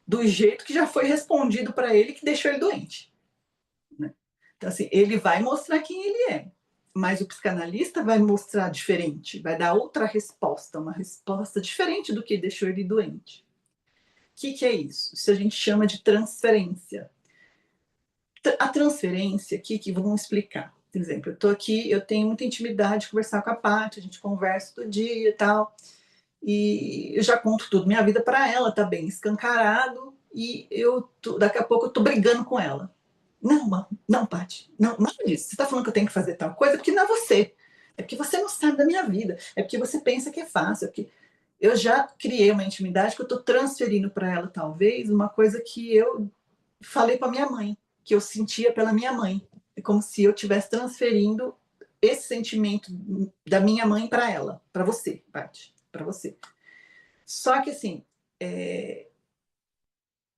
[SPEAKER 4] do jeito que já foi respondido para ele, que deixou ele doente. Né? Então, assim, ele vai mostrar quem ele é, mas o psicanalista vai mostrar diferente, vai dar outra resposta, uma resposta diferente do que deixou ele doente. O que é isso? Isso a gente chama de transferência. A transferência, que vamos explicar. Por exemplo, eu estou aqui, eu tenho muita intimidade de conversar com a Paty, a gente conversa todo dia e tal, e eu já conto tudo, minha vida para ela, tá bem escancarado, e daqui a pouco eu tô brigando com ela. Não, Paty, não, nada disso. Você tá falando que eu tenho que fazer tal coisa porque não é você. É porque você não sabe da minha vida. É porque você pensa que é fácil. É porque eu já criei uma intimidade que eu tô transferindo para ela, talvez, uma coisa que eu falei para minha mãe, que eu sentia pela minha mãe. É como se eu estivesse transferindo esse sentimento da minha mãe para ela, para você, Paty, para você. Só que, assim,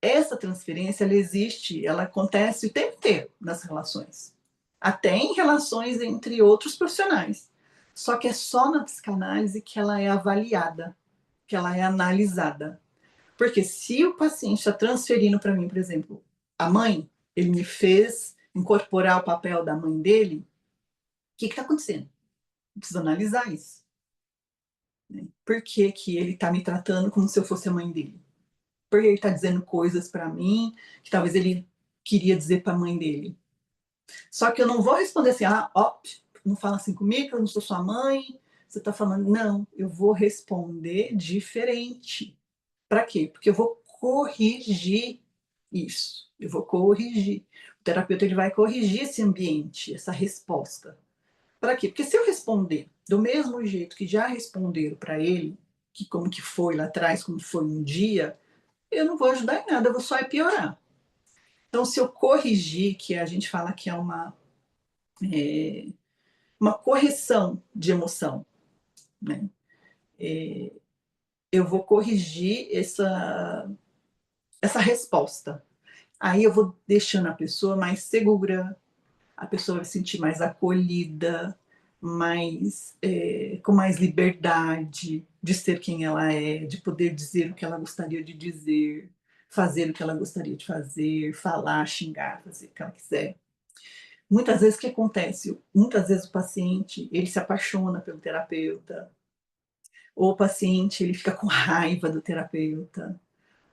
[SPEAKER 4] essa transferência, ela existe, ela acontece o tempo inteiro nas relações. Até em relações entre outros profissionais. Só que é só na psicanálise que ela é avaliada, que ela é analisada. Porque se o paciente está transferindo para mim, por exemplo, a mãe, ele me fez incorporar o papel da mãe dele, o que está acontecendo? Eu preciso analisar isso. Por que, que ele está me tratando como se eu fosse a mãe dele? Porque ele está dizendo coisas para mim que talvez ele queria dizer para a mãe dele. Só que eu não vou responder assim, não fala assim comigo, que eu não sou sua mãe, você está falando. Não, eu vou responder diferente. Para quê? Porque eu vou corrigir Isso, eu vou corrigir. O terapeuta ele vai corrigir esse ambiente, essa resposta. Para quê? Porque se eu responder do mesmo jeito que já responderam para ele, que como que foi lá atrás, como foi um dia, eu não vou ajudar em nada, eu vou só piorar. Então, se eu corrigir, que a gente fala que é uma correção de emoção, né? Eu vou corrigir essa resposta. Aí eu vou deixando a pessoa mais segura, a pessoa vai se sentir mais acolhida, com mais liberdade de ser quem ela é, de poder dizer o que ela gostaria de dizer, fazer o que ela gostaria de fazer, falar, xingar, fazer o que ela quiser. Muitas vezes o que acontece? Muitas vezes o paciente ele se apaixona pelo terapeuta, ou o paciente ele fica com raiva do terapeuta,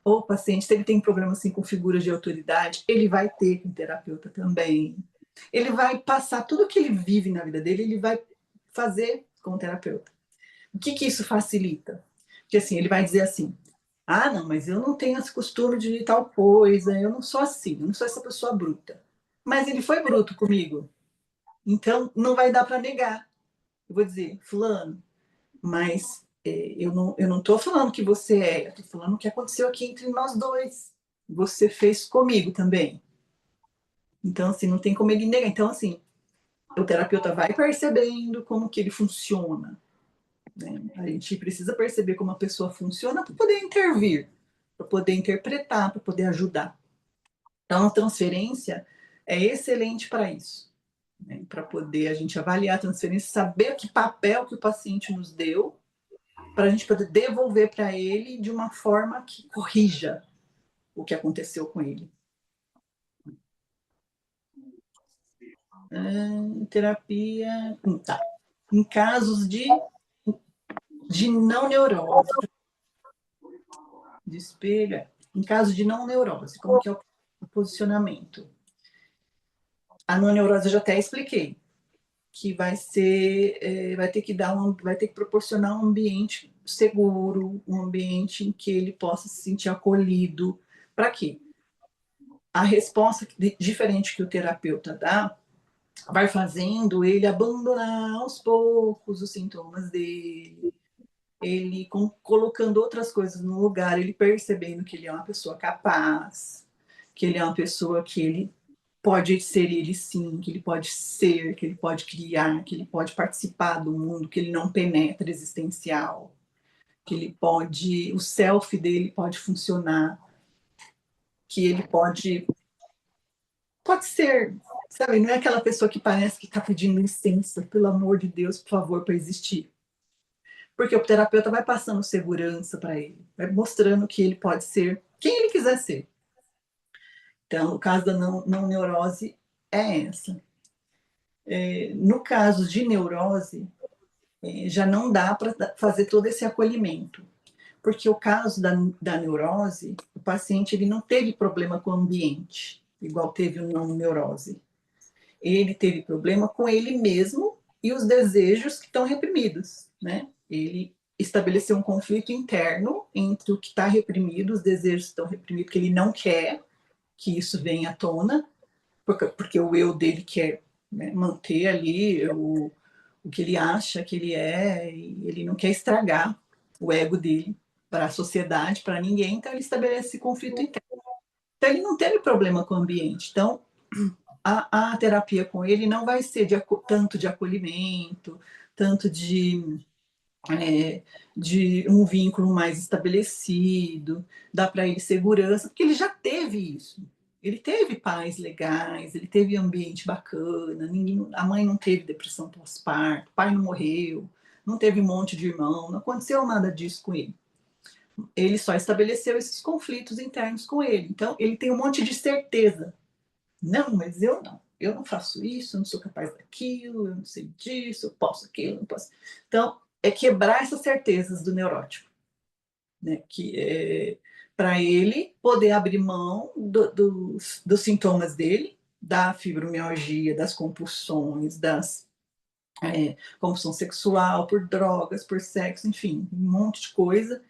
[SPEAKER 4] ou o paciente, se ele tem problema assim, com figuras de autoridade, ele vai ter com o terapeuta também. Ele vai passar tudo que ele vive na vida dele, ele vai fazer com o terapeuta. O que isso facilita? Porque assim, ele vai dizer assim, ah, não, mas eu não tenho esse costume de tal coisa, eu não sou assim, eu não sou essa pessoa bruta. Mas ele foi bruto comigo, então não vai dar para negar. Eu vou dizer, fulano, mas eu não estou falando que você é, eu estou falando o que aconteceu aqui entre nós dois. Você fez comigo também. Então, assim, não tem como ele negar. Então, assim, o terapeuta vai percebendo como que ele funciona. Né? A gente precisa perceber como a pessoa funciona para poder intervir, para poder interpretar, para poder ajudar. Então, a transferência é excelente para isso. Né? Para poder a gente avaliar a transferência, saber que papel que o paciente nos deu, para a gente poder devolver para ele de uma forma que corrija o que aconteceu com ele. Terapia. Tá. Em casos de não neurose. De espelho. Em caso de não neurose, como que é o posicionamento? A não neurose eu já até expliquei. Que vai ter que proporcionar um ambiente seguro, um ambiente em que ele possa se sentir acolhido. Para quê? A resposta diferente que o terapeuta dá vai fazendo ele abandonar aos poucos os sintomas dele, ele colocando outras coisas no lugar, ele percebendo que ele é uma pessoa capaz, que ele é uma pessoa que ele pode ser ele sim, que ele pode ser, que ele pode criar, que ele pode participar do mundo, que ele não penetra existencial, que ele pode, o self dele pode funcionar, que ele pode ser, sabe, não é aquela pessoa que parece que está pedindo licença, pelo amor de Deus, por favor, para existir. Porque o terapeuta vai passando segurança para ele, vai mostrando que ele pode ser quem ele quiser ser. Então, o caso da não neurose é essa. No caso de neurose, já não dá para fazer todo esse acolhimento. Porque o caso da neurose, o paciente ele não teve problema com o ambiente, igual teve o não neurose. Ele teve problema com ele mesmo e os desejos que estão reprimidos, né? Ele estabeleceu um conflito interno entre o que está reprimido, os desejos que estão reprimidos, que ele não quer que isso venha à tona, porque o eu dele quer, né, manter ali o que ele acha que ele é, e ele não quer estragar o ego dele para a sociedade, para ninguém, então ele estabelece esse conflito interno. Então ele não teve problema com o ambiente. Então, a terapia com ele não vai ser tanto de acolhimento, tanto de um vínculo mais estabelecido, dá para ele segurança, porque ele já teve isso. Ele teve pais legais, ele teve ambiente bacana, a mãe não teve depressão pós-parto, o pai não morreu, não teve um monte de irmão, não aconteceu nada disso com ele. Ele só estabeleceu esses conflitos internos com ele. Então, ele tem um monte de certeza. Não, mas eu não. Eu não faço isso, eu não sou capaz daquilo, eu não sei disso, eu posso aquilo, não posso. Então, é quebrar essas certezas do neurótico, né? Que é para ele poder abrir mão dos sintomas dele, da fibromialgia, das compulsões, compulsão sexual, por drogas, por sexo, enfim, um monte de coisa.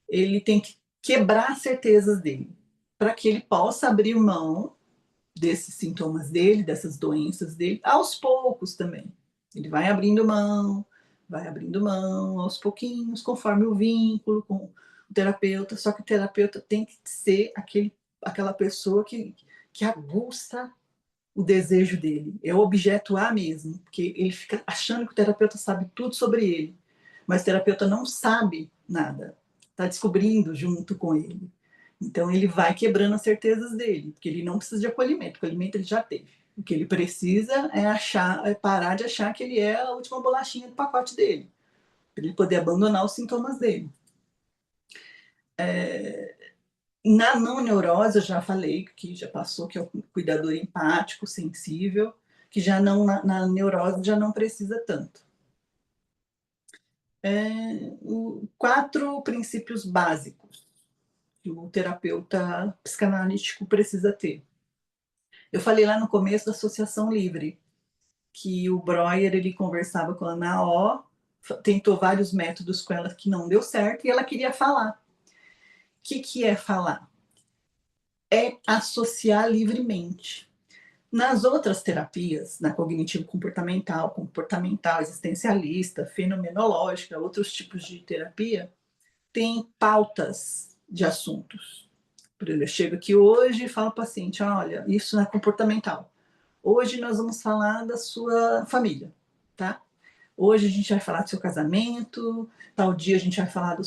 [SPEAKER 4] Ele tem que quebrar as certezas dele. para que ele possa abrir mão desses sintomas dele, dessas doenças dele, aos poucos também. Ele vai abrindo mão aos pouquinhos, conforme o vínculo com o terapeuta, só que o terapeuta tem que ser aquela pessoa que aguça o desejo dele. É o objeto A mesmo, porque ele fica achando que o terapeuta sabe tudo sobre ele, mas o terapeuta não sabe nada, está descobrindo junto com ele. Então ele vai quebrando as certezas dele, porque ele não precisa de acolhimento, acolhimento ele já teve. O que ele precisa é parar de achar que ele é a última bolachinha do pacote dele, para ele poder abandonar os sintomas dele. Na não neurose, eu já falei que já passou, que é o cuidador empático, sensível, que já não, na neurose já não precisa tanto. 4 princípios básicos que o terapeuta psicanalítico precisa ter. Eu falei lá no começo da associação livre, que o Breuer ele conversava com a Ana O, tentou vários métodos com ela que não deu certo, e ela queria falar. O que é falar? É associar livremente. Nas outras terapias, na cognitivo-comportamental, existencialista, fenomenológica, outros tipos de terapia, tem pautas de assuntos. Por exemplo, eu chego aqui hoje e falo ao paciente, olha, isso é comportamental. Hoje nós vamos falar da sua família, tá? Hoje a gente vai falar do seu casamento, tal dia a gente vai falar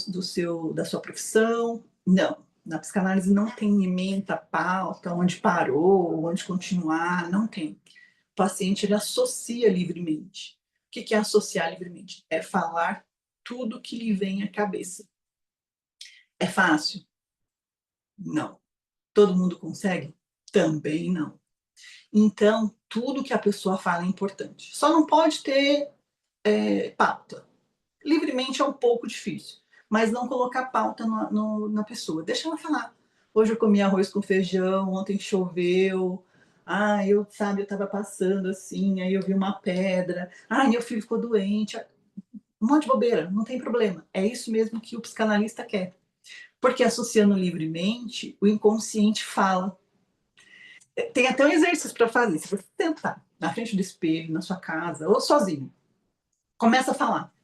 [SPEAKER 4] da sua profissão. Não, na psicanálise não tem ementa, pauta, onde parou, onde continuar, não tem. O paciente ele associa livremente. O que é associar livremente? É falar tudo que lhe vem à cabeça. É fácil? Não. Todo mundo consegue? Também não. Então, tudo que a pessoa fala é importante. Só não pode ter pauta. Livremente é um pouco difícil, mas não colocar pauta na pessoa. Deixa ela falar. Hoje eu comi arroz com feijão, ontem choveu. Eu estava passando assim, aí eu vi uma pedra. Meu filho ficou doente. Um monte de bobeira, não tem problema. É isso mesmo que o psicanalista quer. Porque associando livremente, o inconsciente fala. Tem até um exercício para fazer. Se você tentar na frente do espelho, na sua casa, ou sozinho, começa a falar.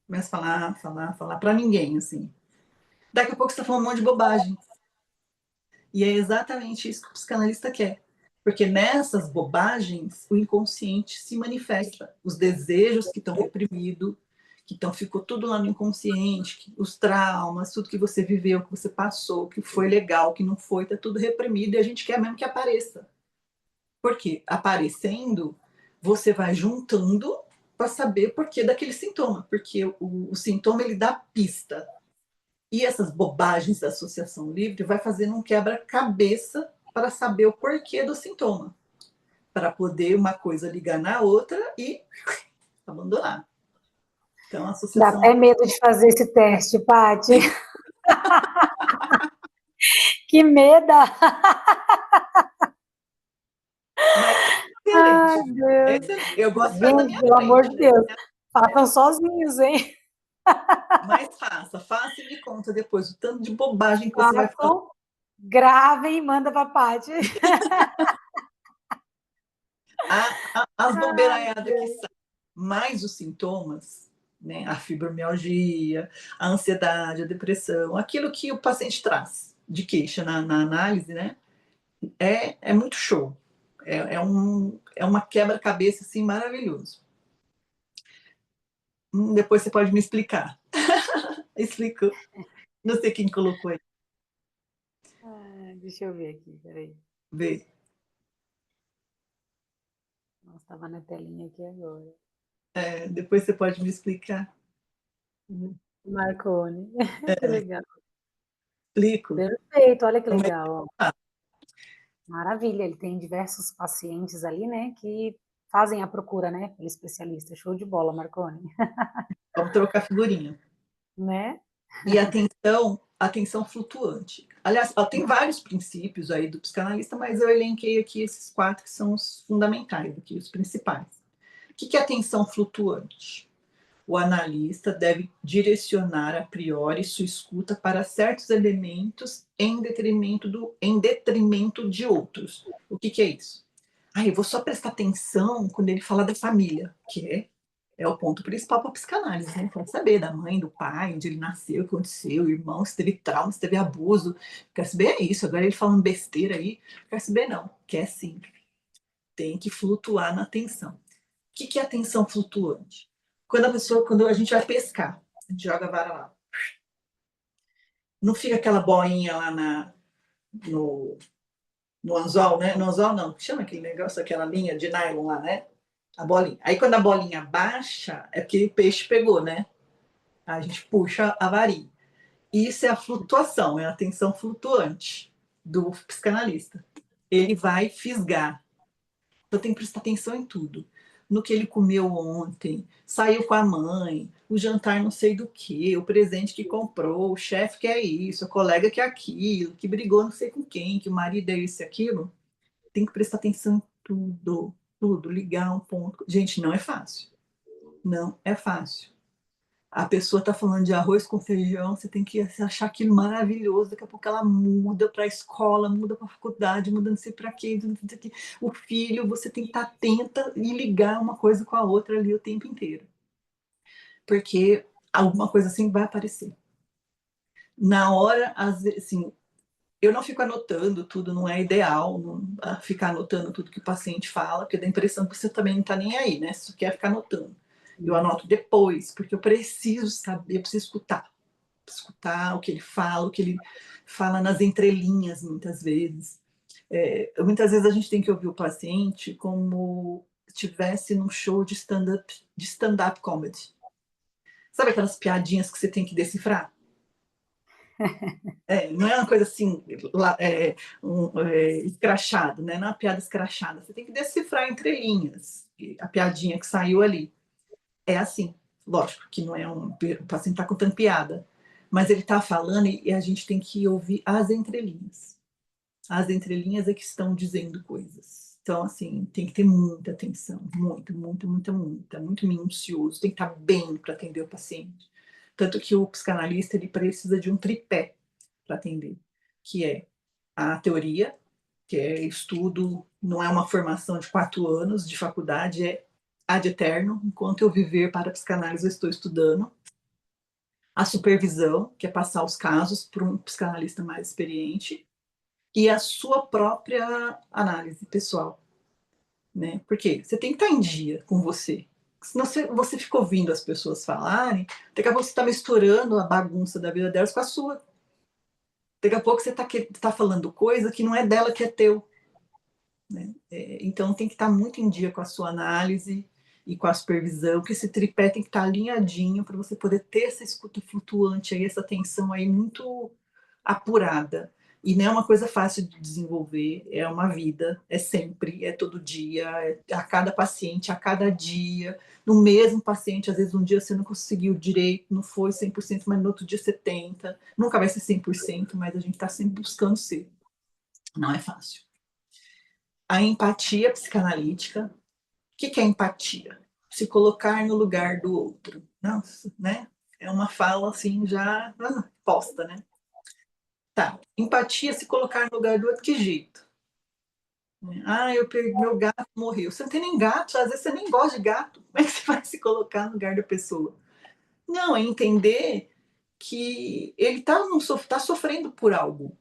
[SPEAKER 4] Começa a falar para ninguém, assim. Daqui a pouco você está falando um monte de bobagem. E é exatamente isso que o psicanalista quer. Porque nessas bobagens, o inconsciente se manifesta. Os desejos que estão reprimidos, ficou tudo lá no inconsciente, os traumas, tudo que você viveu, que você passou, que foi legal, que não foi, está tudo reprimido e a gente quer mesmo que apareça. Porque aparecendo, você vai juntando para saber o porquê daquele sintoma. Porque o sintoma ele dá pista. E essas bobagens da associação livre vai fazendo um quebra-cabeça para saber o porquê do sintoma. Para poder uma coisa ligar na outra e abandonar. Então, a associação...
[SPEAKER 2] Dá até medo de fazer esse teste, Paty. Que medo!
[SPEAKER 4] Ai, Deus. Eu gosto de fazer na minha
[SPEAKER 2] pelo
[SPEAKER 4] frente,
[SPEAKER 2] amor de Deus. Façam sozinhos, hein?
[SPEAKER 4] Mas faça e me conta depois o tanto de bobagem que você vai fazer.
[SPEAKER 2] Gravem e manda para a Paty.
[SPEAKER 4] As bobeiraiadas que saem, mais os sintomas, né? A fibromialgia, a ansiedade, a depressão, aquilo que o paciente traz de queixa na análise, né? É muito show. É uma quebra-cabeça assim, maravilhoso. Depois você pode me explicar. Explicou. Não sei quem colocou aí.
[SPEAKER 2] Deixa eu ver aqui, peraí.
[SPEAKER 4] Vê.
[SPEAKER 2] Nossa, estava na telinha aqui agora.
[SPEAKER 4] Depois você pode me explicar.
[SPEAKER 2] Marconi. Que legal.
[SPEAKER 4] Explico.
[SPEAKER 2] Perfeito, olha que legal. Maravilha, ele tem diversos pacientes ali, né, que fazem a procura, né, pelo especialista. Show de bola, Marconi.
[SPEAKER 4] Vamos trocar figurinha.
[SPEAKER 2] Né?
[SPEAKER 4] E atenção flutuante. Aliás, tem vários princípios aí do psicanalista, mas eu elenquei aqui esses 4 que são os fundamentais, aqui, os principais. O que é atenção flutuante? o analista deve direcionar a priori sua escuta para certos elementos em detrimento de outros. O que é isso? Eu vou só prestar atenção quando ele falar da família, que é o ponto principal para a psicanálise, né? Quero saber da mãe, do pai, onde ele nasceu, o que aconteceu, o irmão, se teve trauma, se teve abuso. Quero saber isso. Agora ele falando besteira aí, quero saber não. Quer sim. Tem que flutuar na atenção. O que é atenção flutuante? Quando a gente vai pescar, a gente joga a vara lá. Não fica aquela boinha lá no anzol, né? No anzol não, chama aquele negócio, aquela linha de nylon lá, né? A bolinha. Aí quando a bolinha baixa, é porque o peixe pegou, né? A gente puxa a varinha. Isso é a flutuação, é a atenção flutuante do psicanalista. Ele vai fisgar. Então tem que prestar atenção em tudo. No que ele comeu ontem, saiu com a mãe, o jantar não sei do que, o presente que comprou, o chefe quer isso, a colega quer aquilo, que brigou não sei com quem, que o marido é isso e aquilo. Tem que prestar atenção em tudo, tudo, ligar um ponto. Gente, não é fácil. Não é fácil. A pessoa está falando de arroz com feijão, você tem que achar aquilo maravilhoso, daqui a pouco ela muda para a escola, muda para a faculdade, muda não sei para quê, o filho, você tem que estar atenta e ligar uma coisa com a outra ali o tempo inteiro. Porque alguma coisa assim vai aparecer. Na hora, às vezes, assim, eu não fico anotando tudo, não é ideal ficar anotando tudo que o paciente fala, porque dá a impressão que você também não está nem aí, né? Você só quer ficar anotando. Eu anoto depois, porque eu preciso saber, eu preciso escutar o que ele fala nas entrelinhas, muitas vezes. Muitas vezes a gente tem que ouvir o paciente como se estivesse num show de stand-up comedy. Sabe aquelas piadinhas que você tem que decifrar? Não é uma coisa assim, escrachado, né? Não é uma piada escrachada. Você tem que decifrar entrelinhas a piadinha que saiu ali. É assim. Lógico que não é o paciente está contando piada, mas ele está falando e a gente tem que ouvir as entrelinhas. As entrelinhas é que estão dizendo coisas. Então, assim, tem que ter muita atenção, muito minucioso, tem que estar bem para atender o paciente. Tanto que o psicanalista ele precisa de um tripé para atender, que é a teoria, que é estudo, não é uma formação de 4 anos de faculdade, é ad eterno, enquanto eu viver para a psicanálise eu estou estudando. A supervisão, que é passar os casos para um psicanalista mais experiente, e a sua própria análise pessoal, né? Porque você tem que estar em dia com você. Senão você fica ouvindo as pessoas falarem, daqui a pouco você está misturando a bagunça da vida delas com a sua. Daqui a pouco você está falando coisa que não é dela, que é teu. Né? Então tem que estar muito em dia com a sua análise e com a supervisão, que esse tripé tem que estar alinhadinho para você poder ter essa escuta flutuante aí, essa atenção aí muito apurada. E não é uma coisa fácil de desenvolver, é uma vida, é sempre, é todo dia, a cada paciente, a cada dia, no mesmo paciente, às vezes um dia você não conseguiu direito, não foi 100%, mas no outro dia você tenta, nunca vai ser 100%, mas a gente está sempre buscando ser. Não é fácil. A empatia psicanalítica. O que é empatia? Se colocar no lugar do outro. Nossa, né? É uma fala assim já posta, né? Tá. Empatia, se colocar no lugar do outro, que jeito? Eu perdi, meu gato morreu. Você não tem nem gato, às vezes você nem gosta de gato. Como é que você vai se colocar no lugar da pessoa? Não, é entender que ele tá sofrendo por algo.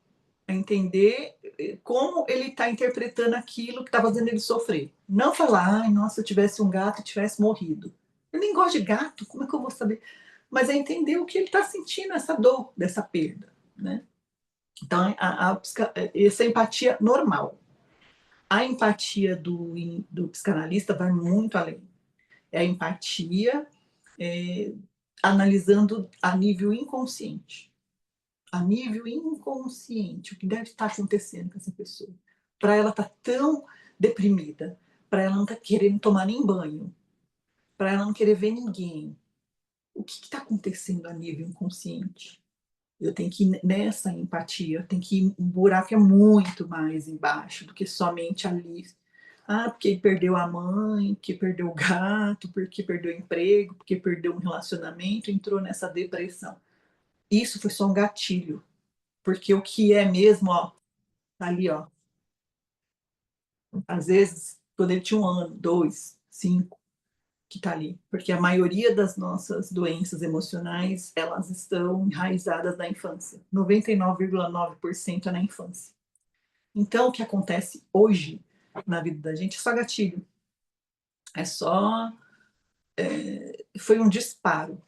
[SPEAKER 4] É entender como ele está interpretando aquilo que está fazendo ele sofrer. Não falar, nossa, se eu tivesse um gato, eu tivesse morrido. Eu nem gosto de gato, como é que eu vou saber? Mas é entender o que ele está sentindo, essa dor, dessa perda, né? Então, essa empatia normal. A empatia do psicanalista vai muito além. É a empatia analisando a nível inconsciente. A nível inconsciente, o que deve estar acontecendo com essa pessoa. Para ela estar tão deprimida, para ela não estar querendo tomar nem banho, para ela não querer ver ninguém. O que está acontecendo a nível inconsciente? Eu tenho que ir nessa empatia, eu tenho que ir, um buraco é muito mais embaixo do que somente ali Ah, porque perdeu a mãe, porque perdeu o gato, porque perdeu o emprego, porque perdeu um relacionamento, entrou nessa depressão. Isso foi só um gatilho, porque o que é mesmo, ó, tá ali, ó. Às vezes, quando ele tinha 1 ano, 2, 5, que tá ali, porque a maioria das nossas doenças emocionais, elas estão enraizadas na infância. 99,9% é na infância. Então, o que acontece hoje na vida da gente é só gatilho. É só. Foi um disparo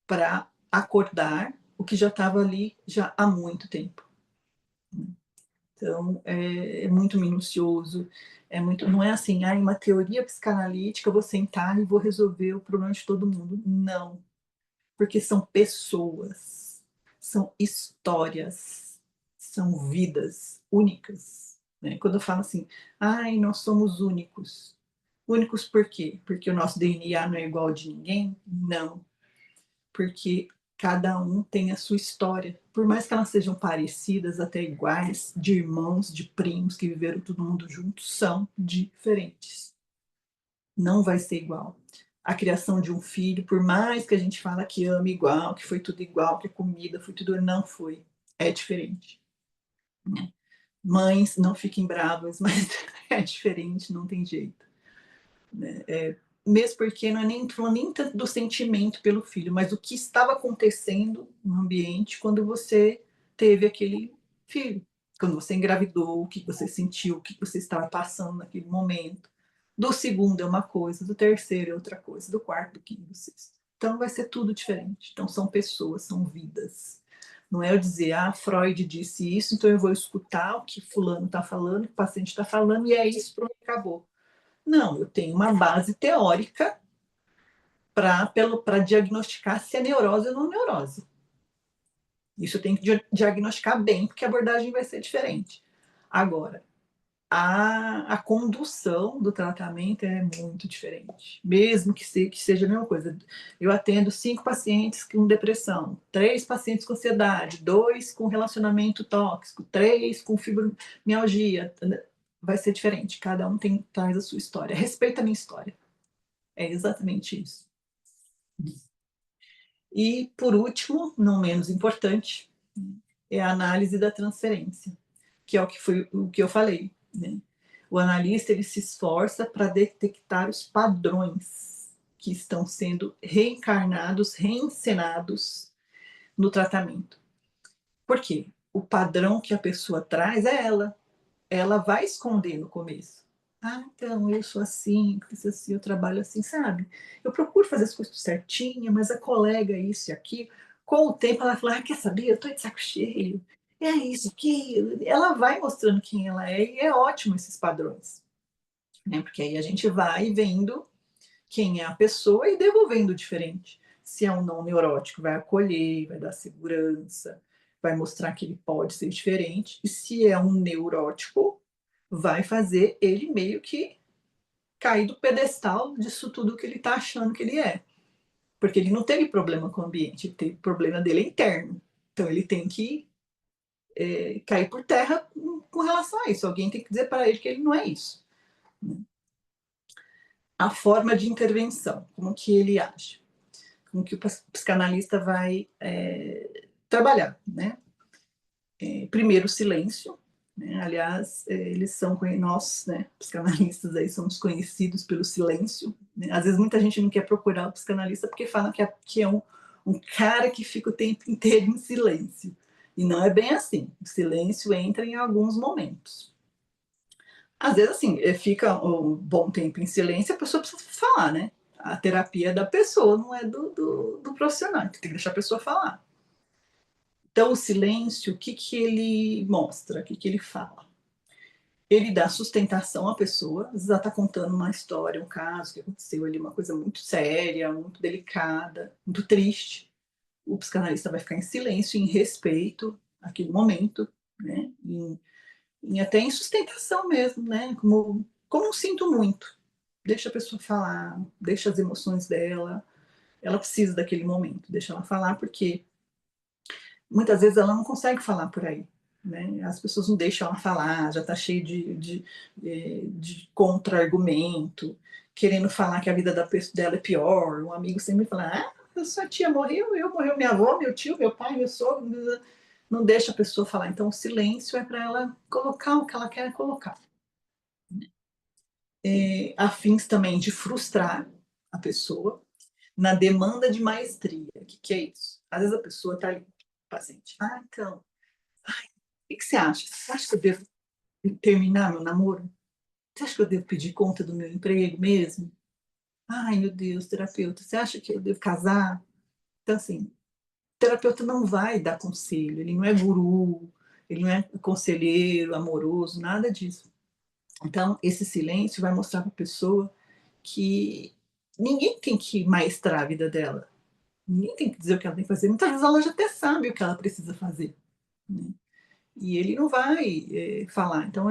[SPEAKER 4] para acordar o que já estava ali já há muito tempo. Então, é muito minucioso, não é assim, uma teoria psicanalítica, eu vou sentar e vou resolver o problema de todo mundo. Não, porque são pessoas, são histórias, são vidas únicas. Né? Quando eu falo assim, nós somos únicos. Únicos por quê? Porque o nosso DNA não é igual ao de ninguém? Não. Porque cada um tem a sua história. Por mais que elas sejam parecidas, até iguais, de irmãos, de primos que viveram todo mundo juntos, são diferentes. Não vai ser igual. A criação de um filho, por mais que a gente fala que ama igual, que foi tudo igual, que a comida foi tudo, não foi. É diferente. Né? Mães, não fiquem bravas, mas é diferente, não tem jeito. Né? Mesmo porque não é nem tanto do sentimento pelo filho, mas o que estava acontecendo no ambiente quando você teve aquele filho. Quando você engravidou, o que você sentiu, o que você estava passando naquele momento. Do segundo é uma coisa, do terceiro é outra coisa, do quarto, do quinto, do sexto. Então vai ser tudo diferente. Então são pessoas, são vidas. Não é eu dizer, Freud disse isso, então eu vou escutar o que fulano está falando, o que o paciente está falando, e é isso, pronto, acabou. Não, eu tenho uma base teórica para diagnosticar se é neurose ou não neurose. Isso eu tenho que diagnosticar bem, porque a abordagem vai ser diferente. Agora, a condução do tratamento é muito diferente, mesmo que seja a mesma coisa. Eu atendo 5 pacientes com depressão, 3 pacientes com ansiedade, 2 com relacionamento tóxico, 3 com fibromialgia. Vai ser diferente, cada um traz a sua história. Respeita a minha história. É exatamente isso. E, por último, não menos importante, é a análise da transferência, que é o que eu falei. Né? O analista ele se esforça para detectar os padrões que estão sendo reencarnados, reencenados no tratamento. Por quê? O padrão que a pessoa traz é ela. Ela vai esconder no começo. Então, eu sou assim, eu trabalho assim, sabe? Eu procuro fazer as coisas certinho, mas a colega isso e aquilo. Com o tempo, ela fala, quer saber? Eu tô de saco cheio. É isso, aquilo. Ela vai mostrando quem ela é, e é ótimo esses padrões. Né? Porque aí a gente vai vendo quem é a pessoa e devolvendo diferente. Se é um não neurótico, vai acolher, vai dar segurança, vai mostrar que ele pode ser diferente. E se é um neurótico, vai fazer ele meio que cair do pedestal disso tudo que ele está achando que ele é. Porque ele não teve problema com o ambiente, ele teve problema dele interno. Então ele tem que cair por terra com relação a isso. Alguém tem que dizer para ele que ele não é isso. A forma de intervenção, como que ele age, como que o psicanalista vai trabalhar, né? Primeiro, o silêncio. Né? Aliás, eles são, nós, né, psicanalistas, aí somos conhecidos pelo silêncio. Né? Às vezes muita gente não quer procurar o psicanalista porque fala que é um cara que fica o tempo inteiro em silêncio. E não é bem assim. O silêncio entra em alguns momentos. Às vezes, assim, fica um bom tempo em silêncio, a pessoa precisa falar, né? A terapia é da pessoa, não é do profissional. Tem que deixar a pessoa falar. Então, o silêncio, o que ele mostra? O que ele fala? Ele dá sustentação à pessoa, às vezes ela está contando uma história, um caso que aconteceu ali, uma coisa muito séria, muito delicada, muito triste. O psicanalista vai ficar em silêncio, em respeito àquele momento, né? Até em sustentação mesmo, né? Como não sinto muito. Deixa a pessoa falar, deixa as emoções dela. Ela precisa daquele momento, deixa ela falar, porque muitas vezes ela não consegue falar por aí. né? As pessoas não deixam ela falar, já está cheio de contra-argumento, querendo falar que a vida dela é pior. Um amigo sempre fala, sua tia morreu, morreu minha avó, meu tio, meu pai, meu sogro. Não deixa a pessoa falar. Então, o silêncio é para ela colocar o que ela quer colocar. A fins também de frustrar a pessoa na demanda de maestria. O que é isso? Às vezes a pessoa está ali, paciente. Então, o que você acha? Você acha que eu devo terminar meu namoro? Você acha que eu devo pedir conta do meu emprego mesmo? Ai, meu Deus, terapeuta, você acha que eu devo casar? Então, assim, o terapeuta não vai dar conselho, ele não é guru, ele não é conselheiro amoroso, nada disso. Então, esse silêncio vai mostrar para a pessoa que ninguém tem que maestrar a vida dela. Ninguém tem que dizer o que ela tem que fazer. Muitas vezes ela já até sabe o que ela precisa fazer, né? E ele não vai falar. Então,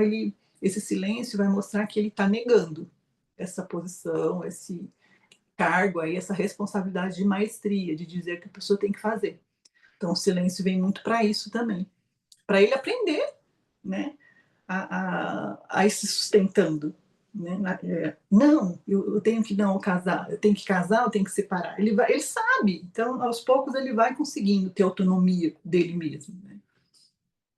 [SPEAKER 4] esse silêncio vai mostrar que ele está negando essa posição, esse cargo aí, essa responsabilidade de maestria, de dizer o que a pessoa tem que fazer. Então, o silêncio vem muito para isso também, para ele aprender, né, a ir se sustentando. Né? Não, eu tenho que não casar, eu tenho que casar, eu tenho que separar. Ele sabe, então aos poucos ele vai conseguindo ter autonomia dele mesmo. Né?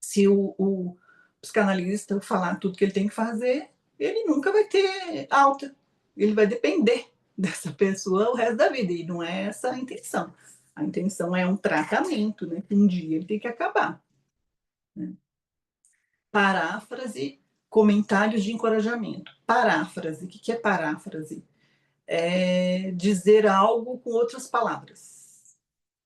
[SPEAKER 4] Se o psicanalista falar tudo que ele tem que fazer, ele nunca vai ter alta, ele vai depender dessa pessoa o resto da vida, e não é essa a intenção. A intenção é um tratamento, né, que um dia ele tem que acabar. Né? Paráfrase, comentários de encorajamento. Paráfrase, o que é paráfrase? É dizer algo com outras palavras.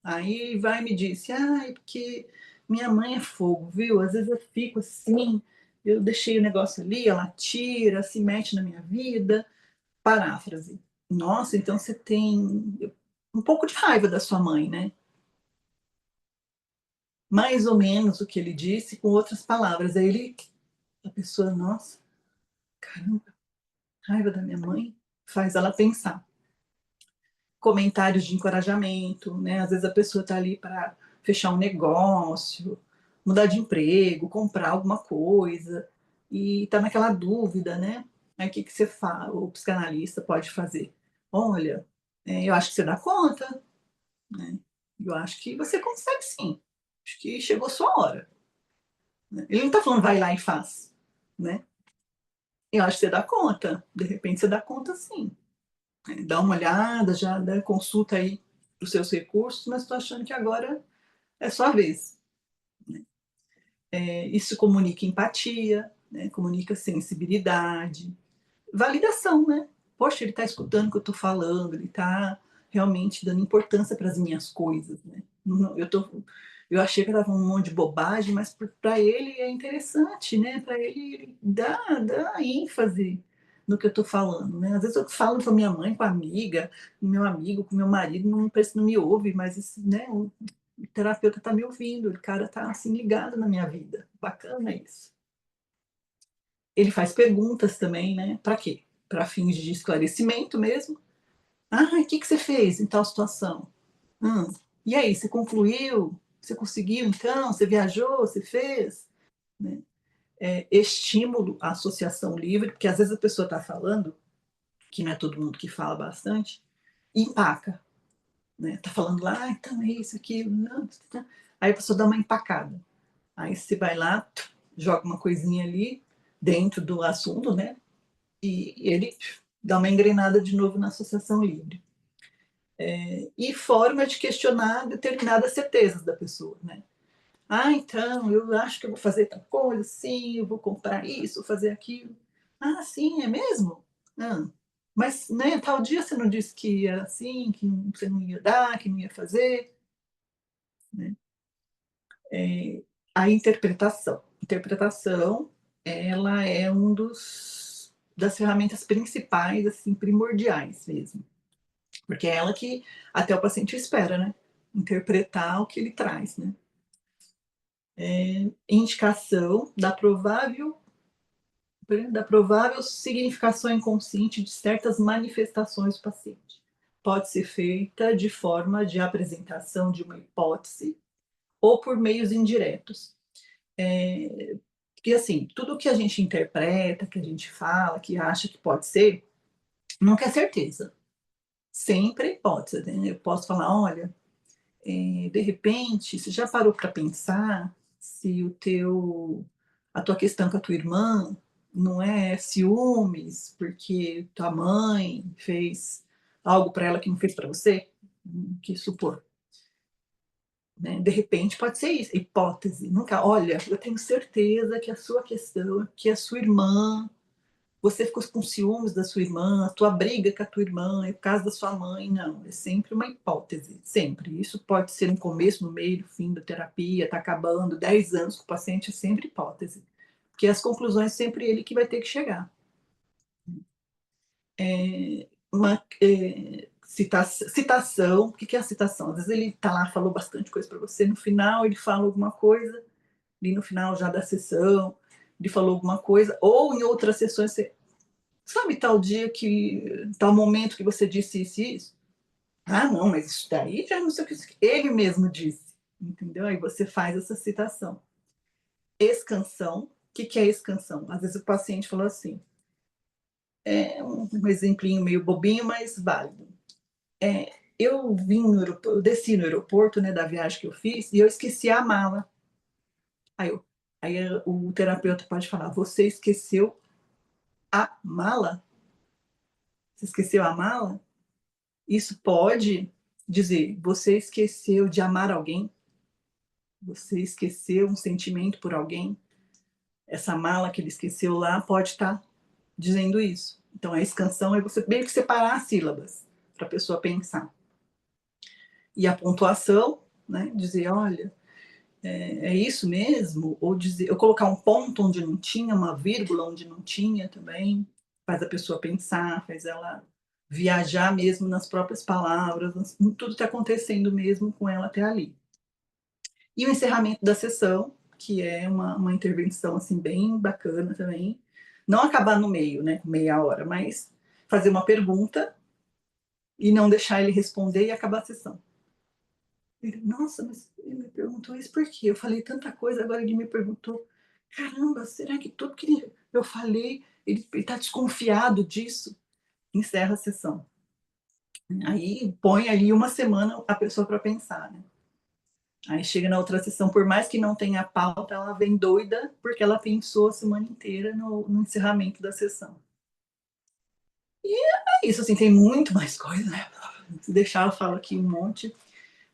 [SPEAKER 4] Aí vai e me disse, porque minha mãe é fogo, viu? Às vezes eu fico assim, eu deixei o negócio ali, ela tira, se mete na minha vida. Paráfrase. Nossa, então você tem um pouco de raiva da sua mãe, né? Mais ou menos o que ele disse com outras palavras. Aí a pessoa, nossa, caramba, raiva da minha mãe, faz ela pensar. Comentários de encorajamento, né? Às vezes a pessoa está ali para fechar um negócio, mudar de emprego, comprar alguma coisa, e está naquela dúvida, né? Aí o que você fala, o psicanalista pode fazer? Olha, eu acho que você dá conta, né? Eu acho que você consegue sim. Acho que chegou a sua hora. Né? Ele não está falando vai lá e faz, né? Eu acho que você dá conta. De repente você dá conta sim. Dá uma olhada, já consulta aí os seus recursos, mas estou achando que agora é sua vez. Né? Isso comunica empatia, né? Comunica sensibilidade, validação, né? Poxa, ele está escutando o que eu estou falando, ele está realmente dando importância para as minhas coisas, né? Eu achei que eu estava um monte de bobagem, mas para ele é interessante, né? Para ele dá ênfase no que eu estou falando, né? Às vezes eu falo com a minha mãe, com a amiga, com meu amigo, com meu marido, não parece que não me ouve, mas né, o terapeuta está me ouvindo, o cara está assim ligado na minha vida. Bacana isso. Ele faz perguntas também, né? Para quê? Para fins de esclarecimento mesmo. O que você fez em tal situação? E aí, você concluiu? Você conseguiu, então? Você viajou? Você fez? Né? Estímulo à associação livre, porque às vezes a pessoa está falando, que não é todo mundo que fala bastante, e empaca. Né? Tá falando lá, então é isso, aquilo. Não. Aí a pessoa dá uma empacada. Aí você vai lá, joga uma coisinha ali dentro do assunto, né? E ele dá uma engrenada de novo na associação livre. E forma de questionar determinadas certezas da pessoa, né? Então, eu acho que eu vou fazer tal coisa, sim, eu vou comprar isso, vou fazer aquilo. Sim, é mesmo? Mas, né, tal dia você não disse que era assim, que você não ia dar, que não ia fazer, né? A interpretação. Interpretação, ela é das ferramentas principais, assim, primordiais mesmo. Porque é ela que até o paciente espera, né? Interpretar o que ele traz, né? Indicação da provável significação inconsciente de certas manifestações do paciente. Pode ser feita de forma de apresentação de uma hipótese ou por meios indiretos. Porque, assim, tudo que a gente interpreta, que a gente fala, que acha que pode ser, nunca é certeza. Sempre é hipótese, né? Eu posso falar, olha, de repente, você já parou para pensar se a tua questão com a tua irmã não é ciúmes, porque tua mãe fez algo para ela que não fez para você? Que supor. Né? De repente pode ser isso, hipótese. Nunca, olha, eu tenho certeza que a sua questão, que a sua irmã, você ficou com ciúmes da sua irmã, a tua briga com a tua irmã é por causa da sua mãe. Não, é sempre uma hipótese, sempre. Isso pode ser no começo, no meio, no fim da terapia, está acabando, 10 anos com o paciente, é sempre hipótese. Porque as conclusões sempre ele que vai ter que chegar. Uma citação, o que é a citação? Às vezes ele está lá, falou bastante coisa para você, no final ele fala alguma coisa, ali no final já da sessão, ele falou alguma coisa, ou em outras sessões, você sabe tal dia que, tal momento que você disse isso e isso? Ah, não, mas isso daí já não sei o que ele mesmo disse, entendeu? Aí você faz essa citação. Escansão, o que é escansão? Às vezes o paciente falou assim, um exemplinho meio bobinho, mas válido. Eu desci no aeroporto, né, da viagem que eu fiz, e eu esqueci a mala. Aí o terapeuta pode falar, você esqueceu a mala? Você esqueceu a mala? Isso pode dizer, você esqueceu de amar alguém? Você esqueceu um sentimento por alguém? Essa mala que ele esqueceu lá pode estar dizendo isso. Então, a escansão é você meio que separar as sílabas para a pessoa pensar. E a pontuação, né? Dizer, olha, é isso mesmo? Ou dizer, eu colocar um ponto onde não tinha, uma vírgula onde não tinha também, faz a pessoa pensar, faz ela viajar mesmo nas próprias palavras, tudo está acontecendo mesmo com ela até ali. E o encerramento da sessão, que é uma intervenção assim bem bacana também, não acabar no meio, né, com meia hora, mas fazer uma pergunta e não deixar ele responder e acabar a sessão. Ele, nossa, mas ele me perguntou isso por quê? Eu falei tanta coisa, agora ele me perguntou. Caramba, será que tudo que eu falei, ele está desconfiado disso? Encerra a sessão. Aí põe ali uma semana a pessoa para pensar, né? Aí chega na outra sessão, por mais que não tenha pauta, ela vem doida porque ela pensou a semana inteira no encerramento da sessão. E é isso, assim, tem muito mais coisa, né? Se deixar, eu falo aqui um monte.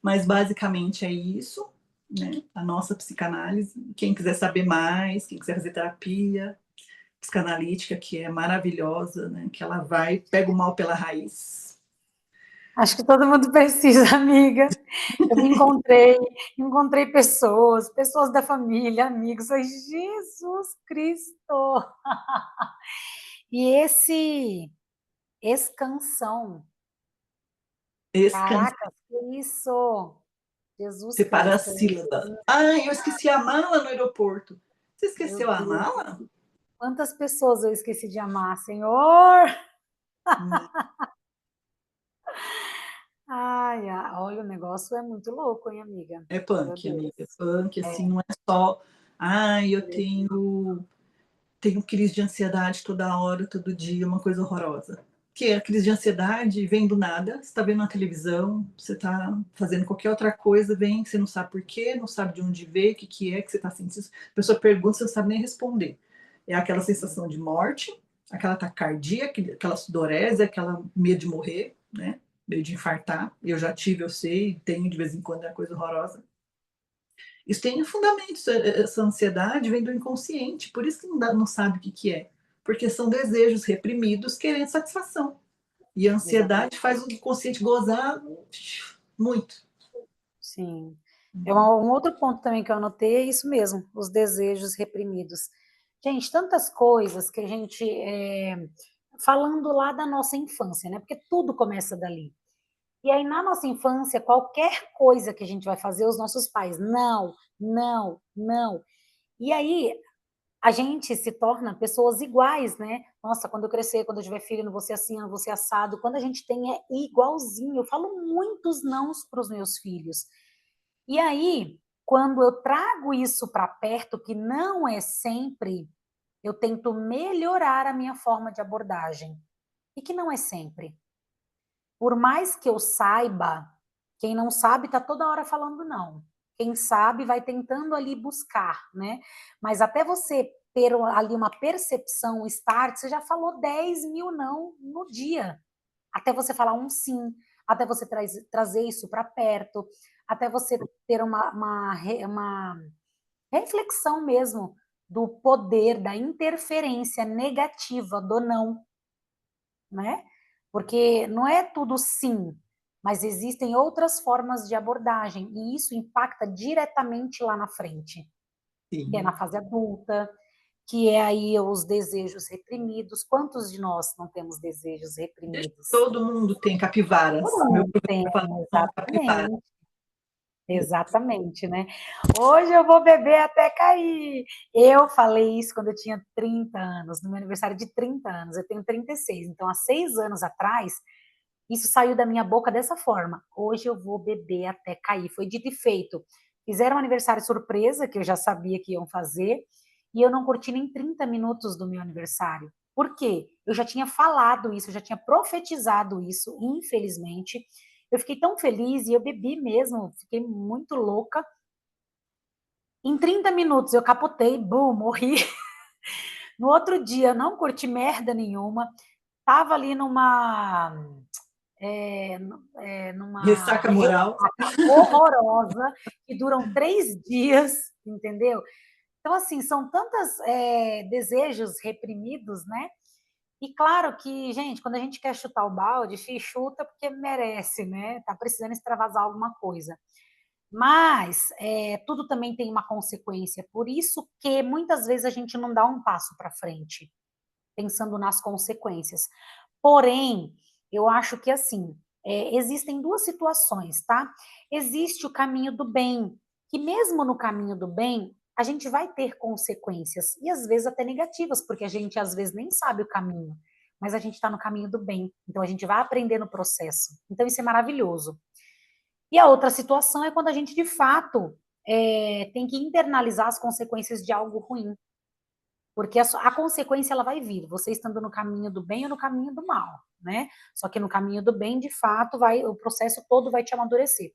[SPEAKER 4] Mas basicamente é isso, né? A nossa psicanálise. Quem quiser saber mais, quem quiser fazer terapia psicanalítica, que é maravilhosa, né? Que ela vai, pega o mal pela raiz.
[SPEAKER 2] Acho que todo mundo precisa, amiga. Eu me encontrei pessoas da família, amigos. Ai, Jesus Cristo! E esse escansão,
[SPEAKER 4] Escan...
[SPEAKER 2] caraca, que isso? Jesus
[SPEAKER 4] Separa a
[SPEAKER 2] Cristo.
[SPEAKER 4] sílaba. Ah, eu esqueci a mala no aeroporto. Você
[SPEAKER 2] Meu
[SPEAKER 4] esqueceu a
[SPEAKER 2] Deus,
[SPEAKER 4] mala?
[SPEAKER 2] quantas pessoas eu esqueci de amar, Senhor? Ai, olha, o negócio é muito louco, hein, amiga?
[SPEAKER 4] É
[SPEAKER 2] Meu
[SPEAKER 4] punk,
[SPEAKER 2] Deus.
[SPEAKER 4] amiga. É punk,
[SPEAKER 2] É,
[SPEAKER 4] assim, não é só. Ai, eu tenho crise de ansiedade toda hora, todo dia, uma coisa horrorosa. Que a crise de ansiedade vem do nada, você está vendo na televisão, você está fazendo qualquer outra coisa, vem, você não sabe por quê, não sabe de onde veio, o que é que você está sentindo. A pessoa pergunta, você não sabe nem responder. É aquela sensação de morte, aquela taquicardia, aquela sudorese, aquela medo de morrer, né? Medo de infartar. Eu já tive, eu sei, tenho de vez em quando, é uma coisa horrorosa. Isso tem fundamentos, essa ansiedade vem do inconsciente, por isso que não sabe o que é. Porque são desejos reprimidos querendo satisfação. E a
[SPEAKER 2] exatamente.
[SPEAKER 4] ansiedade faz o inconsciente gozar muito.
[SPEAKER 2] Sim. Um outro ponto também que eu anotei é isso mesmo, os desejos reprimidos. Gente, tantas coisas que a gente, falando lá da nossa infância, né? Porque tudo começa dali. E aí, na nossa infância, qualquer coisa que a gente vai fazer, os nossos pais, não, não, não. E aí, a gente se torna pessoas iguais, né? Nossa, quando eu crescer, quando eu tiver filho, não vou ser assim, não vou ser assado. Quando a gente tem igualzinho. Eu falo muitos nãos para os meus filhos. E aí, quando eu trago isso para perto, que não é sempre, eu tento melhorar a minha forma de abordagem. E que não é sempre. Por mais que eu saiba, quem não sabe está toda hora falando não. Quem sabe vai tentando ali buscar, né? Mas até você ter ali uma percepção, um start, você já falou 10 mil não no dia. Até você falar um sim, até você trazer isso para perto, até você ter uma reflexão mesmo do poder, da interferência negativa do não, né? Porque não é tudo sim, mas existem outras formas de abordagem e isso impacta diretamente lá na frente, que é
[SPEAKER 4] Sim.
[SPEAKER 2] na fase adulta, que é aí os desejos reprimidos. Quantos de nós não temos desejos reprimidos?
[SPEAKER 4] Todo mundo tem capivaras.
[SPEAKER 2] Todo
[SPEAKER 4] Meu
[SPEAKER 2] mundo tem,
[SPEAKER 4] professor fala capivara.
[SPEAKER 2] exatamente. Exatamente, né? Hoje eu vou beber até cair. Eu falei isso quando eu tinha 30 anos, no meu aniversário de 30 anos. Eu tenho 36, então há 6 anos atrás, isso saiu da minha boca dessa forma. Hoje eu vou beber até cair. Foi dito e feito. Fizeram um aniversário surpresa, que eu já sabia que iam fazer, e eu não curti nem 30 minutos do meu aniversário. Por quê? Eu já tinha falado isso, eu já tinha profetizado isso, infelizmente. Eu fiquei tão feliz e eu bebi mesmo, fiquei muito louca. Em 30 minutos eu capotei, bum, morri. No outro dia eu não curti merda nenhuma. Tava ali numa
[SPEAKER 4] Ressaca moral.
[SPEAKER 2] ressaca horrorosa, que duram 3 dias, entendeu? Então, assim, são tantos desejos reprimidos, né? E claro que, gente, quando a gente quer chutar o balde, chuta porque merece, né? Tá precisando extravasar alguma coisa. Mas tudo também tem uma consequência. Por isso que muitas vezes a gente não dá um passo para frente, pensando nas consequências. Porém, eu acho que assim, existem duas situações, tá? Existe o caminho do bem, que mesmo no caminho do bem, a gente vai ter consequências, e às vezes até negativas, porque a gente às vezes nem sabe o caminho, mas a gente está no caminho do bem, então a gente vai aprender no processo. Então isso é maravilhoso. E a outra situação é quando a gente de fato tem que internalizar as consequências de algo ruim. Porque a consequência ela vai vir, você estando no caminho do bem ou no caminho do mal, né? Só que no caminho do bem, de fato, o processo todo vai te amadurecer.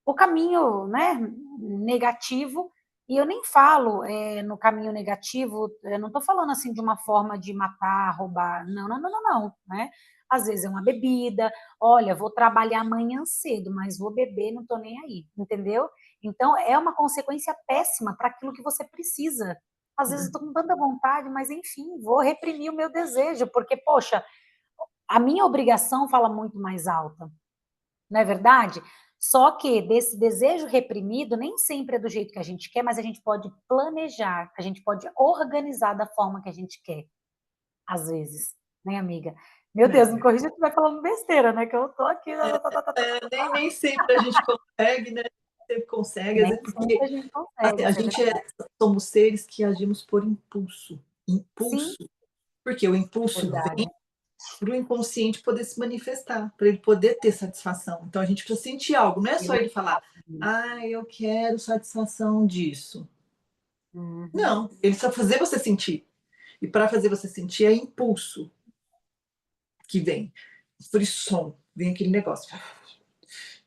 [SPEAKER 2] O caminho, né, negativo, e eu nem falo no caminho negativo, eu não estou falando assim de uma forma de matar, roubar, não, não, não, não, não, né? Às vezes é uma bebida, olha, vou trabalhar amanhã cedo, mas vou beber, não estou nem aí, entendeu? Então é uma consequência péssima para aquilo que você precisa. Às vezes eu estou com tanta vontade, mas enfim, vou reprimir o meu desejo, porque, poxa, a minha obrigação fala muito mais alta, não é verdade? Só que desse desejo reprimido, nem sempre é do jeito que a gente quer, mas a gente pode planejar, a gente pode organizar da forma que a gente quer, às vezes, né, amiga? Meu Deus, me corrija se eu estiver falando besteira, né? Que eu tô aqui.
[SPEAKER 4] Nem sempre a gente consegue, né? Sempre consegue, às
[SPEAKER 2] Nem
[SPEAKER 4] vezes porque
[SPEAKER 2] sempre a gente consegue,
[SPEAKER 4] assim, a
[SPEAKER 2] isso é
[SPEAKER 4] gente
[SPEAKER 2] verdade.
[SPEAKER 4] somos seres que agimos por impulso.
[SPEAKER 2] Sim,
[SPEAKER 4] Impulso. Porque o impulso
[SPEAKER 2] verdade.
[SPEAKER 4] vem para o inconsciente poder se manifestar, para ele poder ter satisfação. Então a gente precisa sentir algo, não é só ele falar, eu quero satisfação disso.
[SPEAKER 2] Uhum.
[SPEAKER 4] Não, ele precisa fazer você sentir. E para fazer você sentir é impulso que vem. Frisson, vem aquele negócio,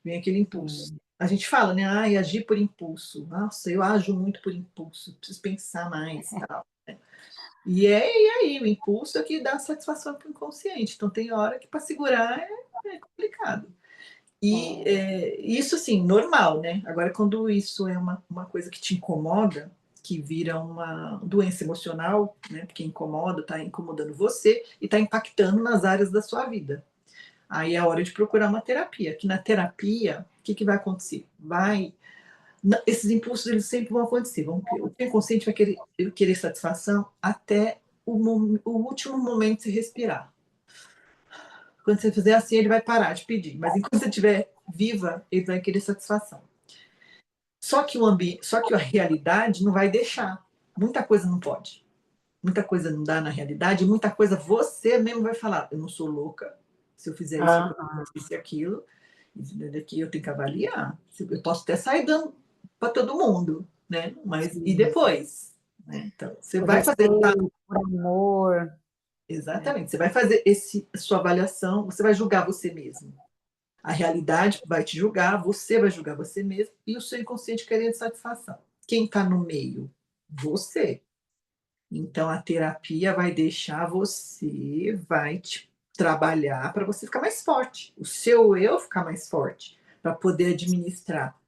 [SPEAKER 4] vem aquele impulso. A gente fala, né? Agir por impulso. Nossa, eu ajo muito por impulso, preciso pensar mais. Tal. E aí, o impulso é que dá satisfação para o inconsciente. Então, tem hora que para segurar é complicado. E isso, assim, normal, né? Agora, quando isso é uma coisa que te incomoda, que vira uma doença emocional, né? Porque incomoda, está incomodando você e está impactando nas áreas da sua vida. Aí é hora de procurar uma terapia. Que na terapia, o que vai acontecer? Esses impulsos eles sempre vão acontecer. O inconsciente vai querer satisfação até o último momento de se respirar. Quando você fizer assim, ele vai parar de pedir. Mas enquanto você estiver viva, ele vai querer satisfação. Só que a realidade não vai deixar. Muita coisa não pode. Muita coisa não dá na realidade. Muita coisa você mesmo vai falar. Eu não sou louca. Se eu fizer isso e aquilo, daqui eu tenho que avaliar. Eu posso até sair dando para todo mundo, né? Mas
[SPEAKER 2] Sim.
[SPEAKER 4] e depois? Né? Então, você
[SPEAKER 2] Por
[SPEAKER 4] vai fazer.
[SPEAKER 2] respeito, por amor.
[SPEAKER 4] Exatamente, você vai fazer sua avaliação, você vai julgar você mesmo. A realidade vai te julgar, você vai julgar você mesmo e o seu inconsciente querendo satisfação. Quem está no meio? Você. Então a terapia vai deixar você, vai te trabalhar para você ficar mais forte, o seu eu ficar mais forte, para poder administrar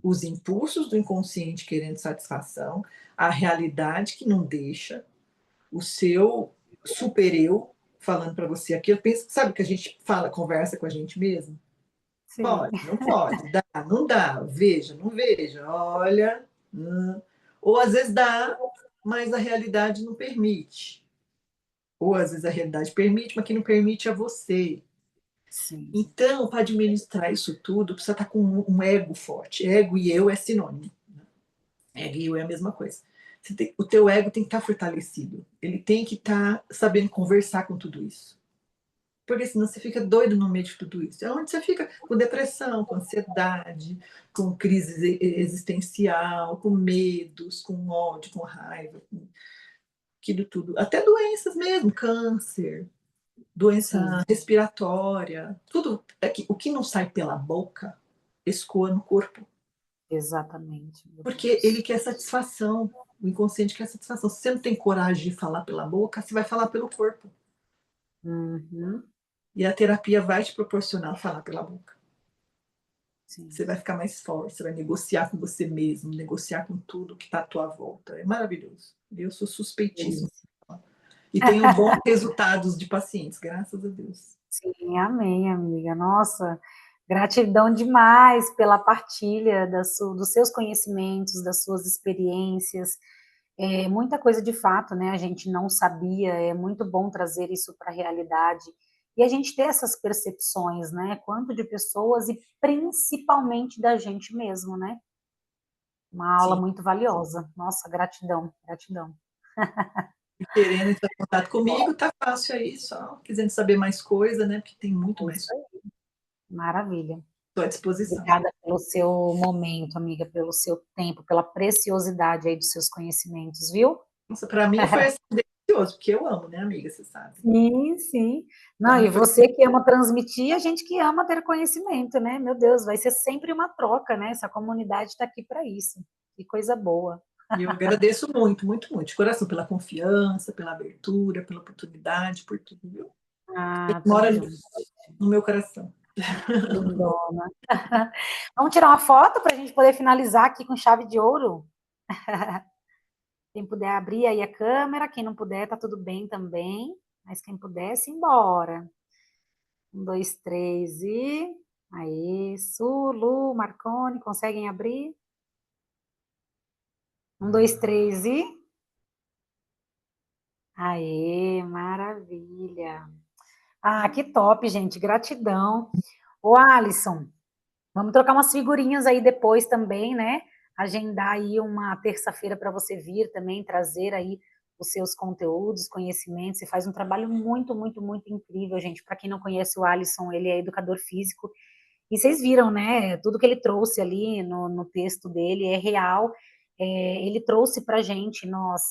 [SPEAKER 4] os impulsos do inconsciente querendo satisfação, a realidade que não deixa, o seu super eu falando para você aqui. Eu penso, sabe que a gente fala, conversa com a gente mesmo?
[SPEAKER 2] Sim,
[SPEAKER 4] Pode, não pode, dá, não dá, veja, não veja, olha. Ou às vezes dá, mas a realidade não permite. Ou às vezes a realidade permite, mas quem não permite é você.
[SPEAKER 2] sim,
[SPEAKER 4] Então, para administrar isso tudo, precisa estar com um ego forte. Ego e eu é sinônimo. Ego e eu é a mesma coisa. O teu ego tem que estar fortalecido. Ele tem que estar sabendo conversar com tudo isso. Porque senão você fica doido no meio de tudo isso. É onde você fica com depressão, com ansiedade, com crise existencial, com medos, com ódio, com raiva, com aquilo tudo. Até doenças mesmo, câncer, doença
[SPEAKER 2] sim,
[SPEAKER 4] respiratória, tudo. O que não sai pela boca escoa no corpo.
[SPEAKER 2] exatamente. Meu
[SPEAKER 4] Porque ele
[SPEAKER 2] Deus.
[SPEAKER 4] quer satisfação. O inconsciente quer satisfação. Se você não tem coragem de falar pela boca, você vai falar pelo corpo.
[SPEAKER 2] Uhum,
[SPEAKER 4] E a terapia vai te proporcionar falar pela boca. Você
[SPEAKER 2] sim.
[SPEAKER 4] vai ficar mais forte, você vai negociar com você mesmo, negociar com tudo que está à tua volta. É maravilhoso. Eu sou suspeitíssimo.
[SPEAKER 2] Delícia.
[SPEAKER 4] E tenho bons resultados de pacientes, graças a Deus.
[SPEAKER 2] Sim, amém, amiga. Nossa, gratidão demais pela partilha dos seus conhecimentos, das suas experiências. É muita coisa de fato, né? A gente não sabia, é muito bom trazer isso para a realidade e a gente ter essas percepções, né? Quanto de pessoas e principalmente da gente mesmo, né? Uma aula
[SPEAKER 4] Sim.
[SPEAKER 2] muito valiosa. Nossa, gratidão, gratidão.
[SPEAKER 4] E querendo entrar em contato comigo, tá fácil aí, só querendo saber mais coisa, né? Porque tem muito
[SPEAKER 2] É
[SPEAKER 4] mais
[SPEAKER 2] isso aí. Maravilha.
[SPEAKER 4] à disposição.
[SPEAKER 2] Obrigada pelo seu momento, amiga, pelo seu tempo, pela preciosidade aí dos seus conhecimentos, viu?
[SPEAKER 4] Nossa, para mim foi assim, delicioso, porque eu amo, né, amiga? Você sabe.
[SPEAKER 2] Sim, sim.
[SPEAKER 4] Para
[SPEAKER 2] Não,
[SPEAKER 4] mim
[SPEAKER 2] e
[SPEAKER 4] foi.
[SPEAKER 2] você que ama transmitir, a gente que ama ter conhecimento, né? Meu Deus, vai ser sempre uma troca, né? Essa comunidade está aqui para isso. Que coisa boa.
[SPEAKER 4] E eu agradeço muito, muito, muito, de coração, pela confiança, pela abertura, pela oportunidade, por tudo, viu?
[SPEAKER 2] Ah,
[SPEAKER 4] Mora
[SPEAKER 2] tamo junto.
[SPEAKER 4] no meu coração.
[SPEAKER 2] Lindona. Vamos tirar uma foto para a gente poder finalizar aqui com chave de ouro? Quem puder abrir aí a câmera, quem não puder, tá tudo bem também. Mas quem puder, simbora. 1, 2, 3 e. Aí, Sulu, Marcone, conseguem abrir? 1, 2, 3 e. Aê, maravilha. Ah, que top, gente. Gratidão. Ô, Alisson, vamos trocar umas figurinhas aí depois também, né? Agendar aí uma terça-feira para você vir também, trazer aí os seus conteúdos, conhecimentos. Você faz um trabalho muito, muito, muito incrível, gente. Para quem não conhece o Alisson, ele é educador físico. E vocês viram, né? Tudo que ele trouxe ali no texto dele é real. Ele trouxe para a gente, nós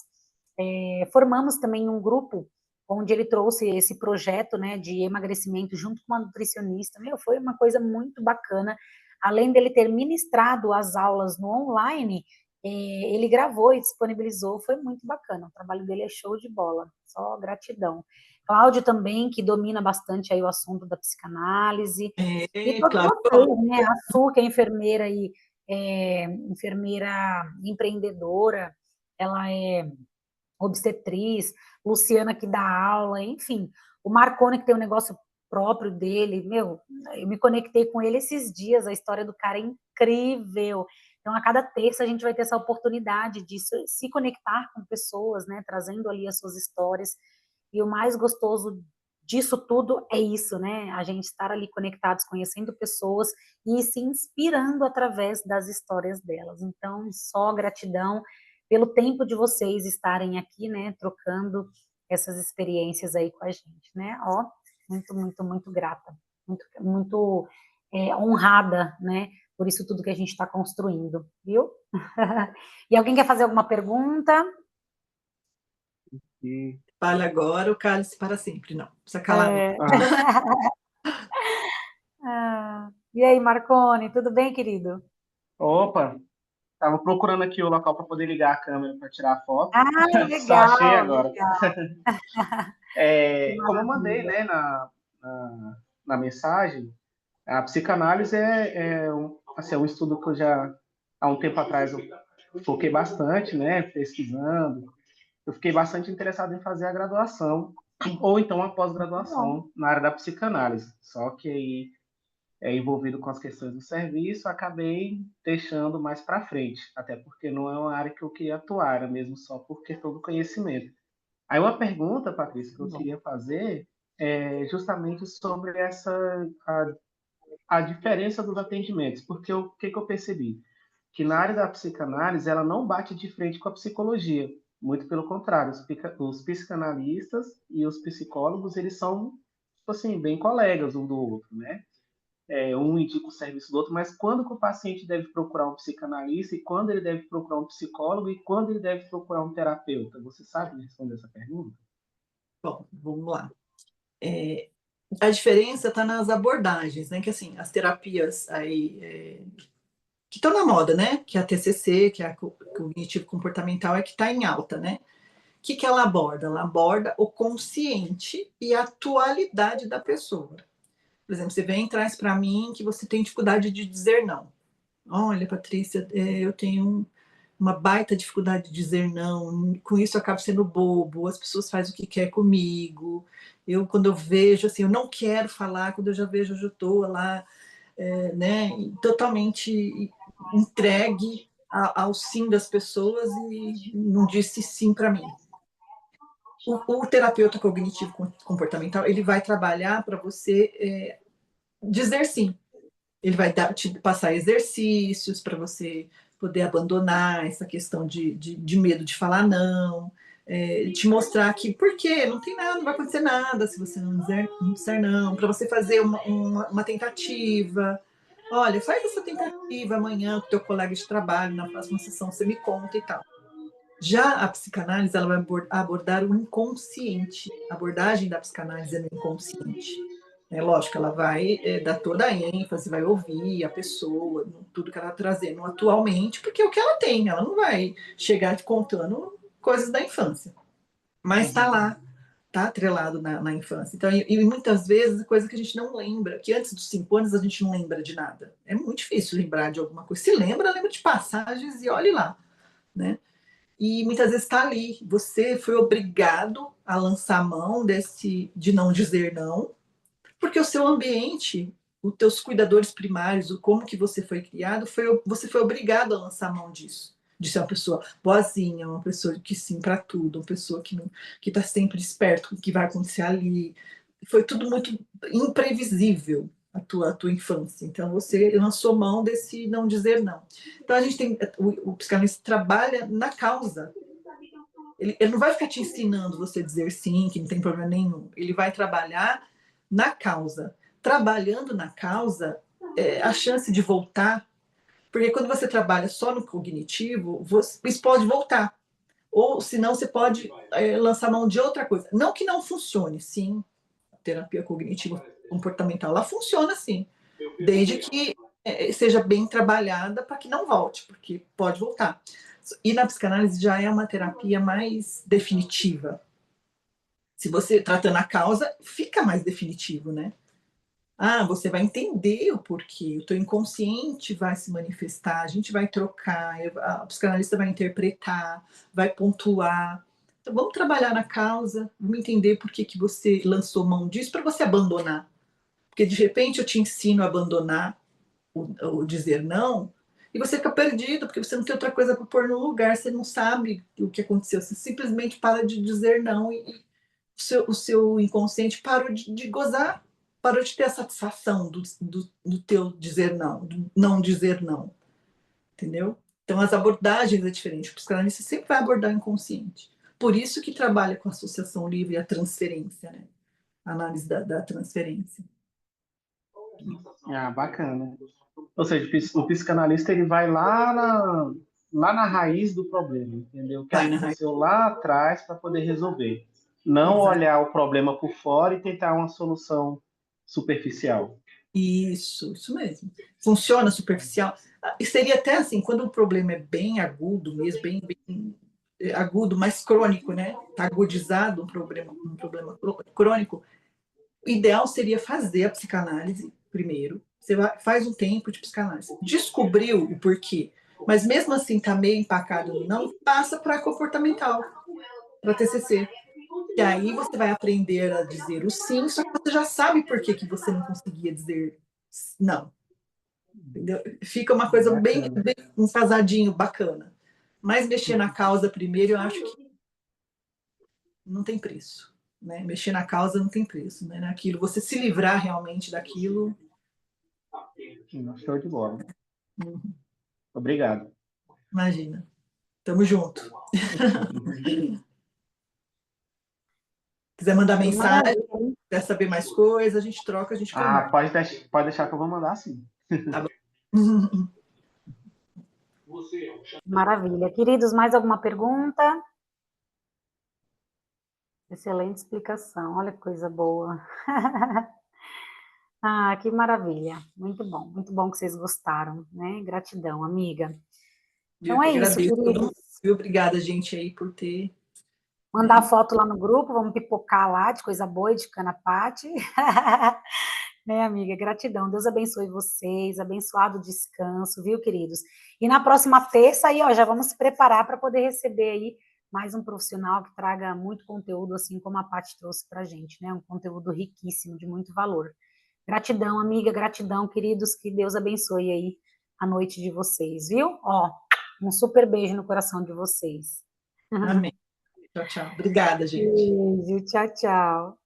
[SPEAKER 2] formamos também um grupo onde ele trouxe esse projeto, né, de emagrecimento junto com uma nutricionista. Meu, foi uma coisa muito bacana. Além dele ter ministrado as aulas no online, ele gravou e disponibilizou. Foi muito bacana. O trabalho dele é show de bola. Só gratidão. Cláudio também, que domina bastante aí o assunto da psicanálise. E
[SPEAKER 4] É,
[SPEAKER 2] todos
[SPEAKER 4] claro.
[SPEAKER 2] vocês, né? A Su, que é enfermeira e enfermeira empreendedora, ela é obstetriz, Luciana que dá aula, enfim. O Marcone que tem um negócio próprio dele, meu, eu me conectei com ele esses dias, a história do cara é incrível. Então, a cada terça a gente vai ter essa oportunidade de se conectar com pessoas, né, trazendo ali as suas histórias. E o mais gostoso disso tudo é isso, né? A gente estar ali conectados, conhecendo pessoas e se inspirando através das histórias delas. Então, só gratidão pelo tempo de vocês estarem aqui, né, trocando essas experiências aí com a gente, né? Ó, muito, muito, muito grata, muito, muito honrada, né, por isso tudo que a gente está construindo, viu? E alguém quer fazer alguma pergunta?
[SPEAKER 3] E,
[SPEAKER 4] Fale agora, o cálice para sempre. Não, precisa calar.
[SPEAKER 2] E aí, Marcone, tudo bem, querido?
[SPEAKER 1] Opa, tava procurando aqui o local para poder ligar a câmera para tirar a foto.
[SPEAKER 2] Ah,
[SPEAKER 1] Só achei
[SPEAKER 2] legal,
[SPEAKER 1] agora.
[SPEAKER 2] legal. Que
[SPEAKER 1] Como eu mandei,
[SPEAKER 2] maravilha.
[SPEAKER 1] né, na mensagem, a psicanálise assim, é um estudo que eu já, há um tempo atrás, eu foquei bastante, né, pesquisando. Eu fiquei bastante interessado em fazer a graduação, ou então a
[SPEAKER 2] Bom,
[SPEAKER 1] pós-graduação na área da psicanálise. Só que aí, envolvido com as questões do serviço, acabei deixando mais para frente, até porque não é uma área que eu queria atuar, era mesmo só por questão do conhecimento. Aí uma pergunta, Patrícia, que eu
[SPEAKER 2] bom.
[SPEAKER 1] queria fazer é justamente sobre a diferença dos atendimentos, porque o que eu percebi? Que na área da psicanálise ela não bate de frente com a psicologia, muito pelo contrário, os psicanalistas e os psicólogos eles são tipo assim bem colegas um do outro, né? Um indica o serviço do outro, mas quando que o paciente deve procurar um psicanalista e quando ele deve procurar um psicólogo e quando ele deve procurar um terapeuta? Você sabe responder essa pergunta?
[SPEAKER 4] Bom, vamos lá. A diferença está nas abordagens, né? Que assim, as terapias aí que estão na moda, né? Que é a TCC, que é a cognitivo comportamental, é que está em alta, né? O que ela aborda? Ela aborda o consciente e a atualidade da pessoa. Por exemplo, você vem e traz para mim que você tem dificuldade de dizer não. Olha, Patrícia, eu tenho uma baita dificuldade de dizer não, com isso eu acabo sendo bobo, as pessoas fazem o que quer comigo, quando eu vejo, assim, eu não quero falar, quando eu já vejo, eu já estou lá, né, totalmente entregue ao sim das pessoas e não disse sim para mim. O terapeuta cognitivo comportamental, ele vai trabalhar para você dizer sim. Ele vai te passar exercícios para você poder abandonar essa questão de medo de falar não, te mostrar que por quê? Não tem nada, não vai acontecer nada se você não disser não, para você fazer uma tentativa. Olha, faz essa tentativa amanhã com o teu colega de trabalho, na próxima sessão você me conta e tal. Já a psicanálise, ela vai abordar o inconsciente. A abordagem da psicanálise é no inconsciente. Lógico, ela vai dar toda a ênfase, vai ouvir a pessoa, tudo que ela está trazendo atualmente, porque é o que ela tem, ela não vai chegar contando coisas da infância. Mas está lá, está atrelado na infância. Então, e muitas vezes, coisa que a gente não lembra, que antes dos 5 anos a gente não lembra de nada. É muito difícil lembrar de alguma coisa. Se lembra, lembra de passagens e olhe lá, né? E muitas vezes está ali. Você foi obrigado a lançar mão de não dizer não, porque o seu ambiente, os teus cuidadores primários, o como que você foi criado, você foi obrigado a lançar mão disso. De ser uma pessoa boazinha, uma pessoa que sim para tudo, uma pessoa que está sempre esperto com o que vai acontecer ali. Foi tudo muito imprevisível a tua infância. Então você lançou mão desse não dizer não. Então a gente tem o psicanalista trabalha na causa. Ele não vai ficar te ensinando você dizer sim, que não tem problema nenhum. Ele vai trabalhar na causa. Trabalhando na causa, a chance de voltar, porque quando você trabalha só no cognitivo, isso pode voltar. Ou senão você pode lançar mão de outra coisa. Não que não funcione, sim. A terapia cognitiva comportamental, ela funciona sim, desde que seja bem trabalhada para que não volte, porque pode voltar. E na psicanálise já é uma terapia mais definitiva. Se você tratando a causa, fica mais definitivo, né? Você vai entender o porquê, o teu inconsciente vai se manifestar, a gente vai trocar, a psicanalista vai interpretar, vai pontuar. Então, vamos trabalhar na causa, vamos entender por que você lançou mão disso para você abandonar. Porque de repente eu te ensino a abandonar o dizer não, e você fica perdido, porque você não tem outra coisa para pôr no lugar, você não sabe o que aconteceu, você simplesmente para de dizer não e o seu inconsciente parou de gozar, parou de ter a satisfação do teu dizer não, do não dizer não, entendeu? Então as abordagens é diferente, o psicanalista sempre vai abordar o inconsciente. Por isso que trabalha com a associação livre e a transferência, né? A análise da transferência.
[SPEAKER 5] Ah, bacana. Ou seja, o psicanalista ele vai lá na raiz do problema, entendeu? O que
[SPEAKER 4] Vai na raiz.
[SPEAKER 5] aconteceu lá atrás para poder resolver. Não
[SPEAKER 4] Exato.
[SPEAKER 5] olhar o problema por fora e tentar uma solução superficial.
[SPEAKER 4] Isso mesmo. Funciona superficial. E seria até assim, quando o problema é bem agudo mesmo, bem agudo, mais crônico, né? Está agudizado um problema crônico, o ideal seria fazer a psicanálise primeiro. Você faz um tempo de psicanálise. Descobriu o porquê, mas mesmo assim está meio empacado, não passa para comportamental, para TCC. E aí você vai aprender a dizer o sim, só que você já sabe por que você não conseguia dizer não. Entendeu? Fica uma coisa bem um casadinho bacana. Mas mexer na causa primeiro, eu acho que não tem preço. Né? Mexer na causa não tem preço. Né? Naquilo, você se livrar realmente daquilo.
[SPEAKER 5] Show de bola.
[SPEAKER 4] Uhum.
[SPEAKER 5] Obrigado.
[SPEAKER 4] Imagina. Tamo junto. Quiser mandar mensagem, quer saber mais coisas, a gente troca, a gente conversa.
[SPEAKER 5] Pode deixar que eu vou mandar sim.
[SPEAKER 4] Tá bom.
[SPEAKER 2] Maravilha. Queridos, mais alguma pergunta? Excelente explicação. Olha que coisa boa. Ah, que maravilha. Muito bom que vocês gostaram, né? Gratidão, amiga. Então é isso, queridos.
[SPEAKER 4] Obrigada, gente, aí, por ter...
[SPEAKER 2] Mandar foto lá no grupo, vamos pipocar lá de coisa boa e de canapate. Né, amiga? Gratidão. Deus abençoe vocês, abençoado descanso, viu, queridos? E na próxima terça aí, ó, já vamos se preparar para poder receber aí mais um profissional que traga muito conteúdo, assim como a Paty trouxe pra gente, né? Um conteúdo riquíssimo, de muito valor. Gratidão, amiga, gratidão, queridos, que Deus abençoe aí a noite de vocês, viu? Ó, um super beijo no coração de vocês.
[SPEAKER 4] Amém. Tchau, tchau. Obrigada, gente.
[SPEAKER 2] Beijo, tchau, tchau.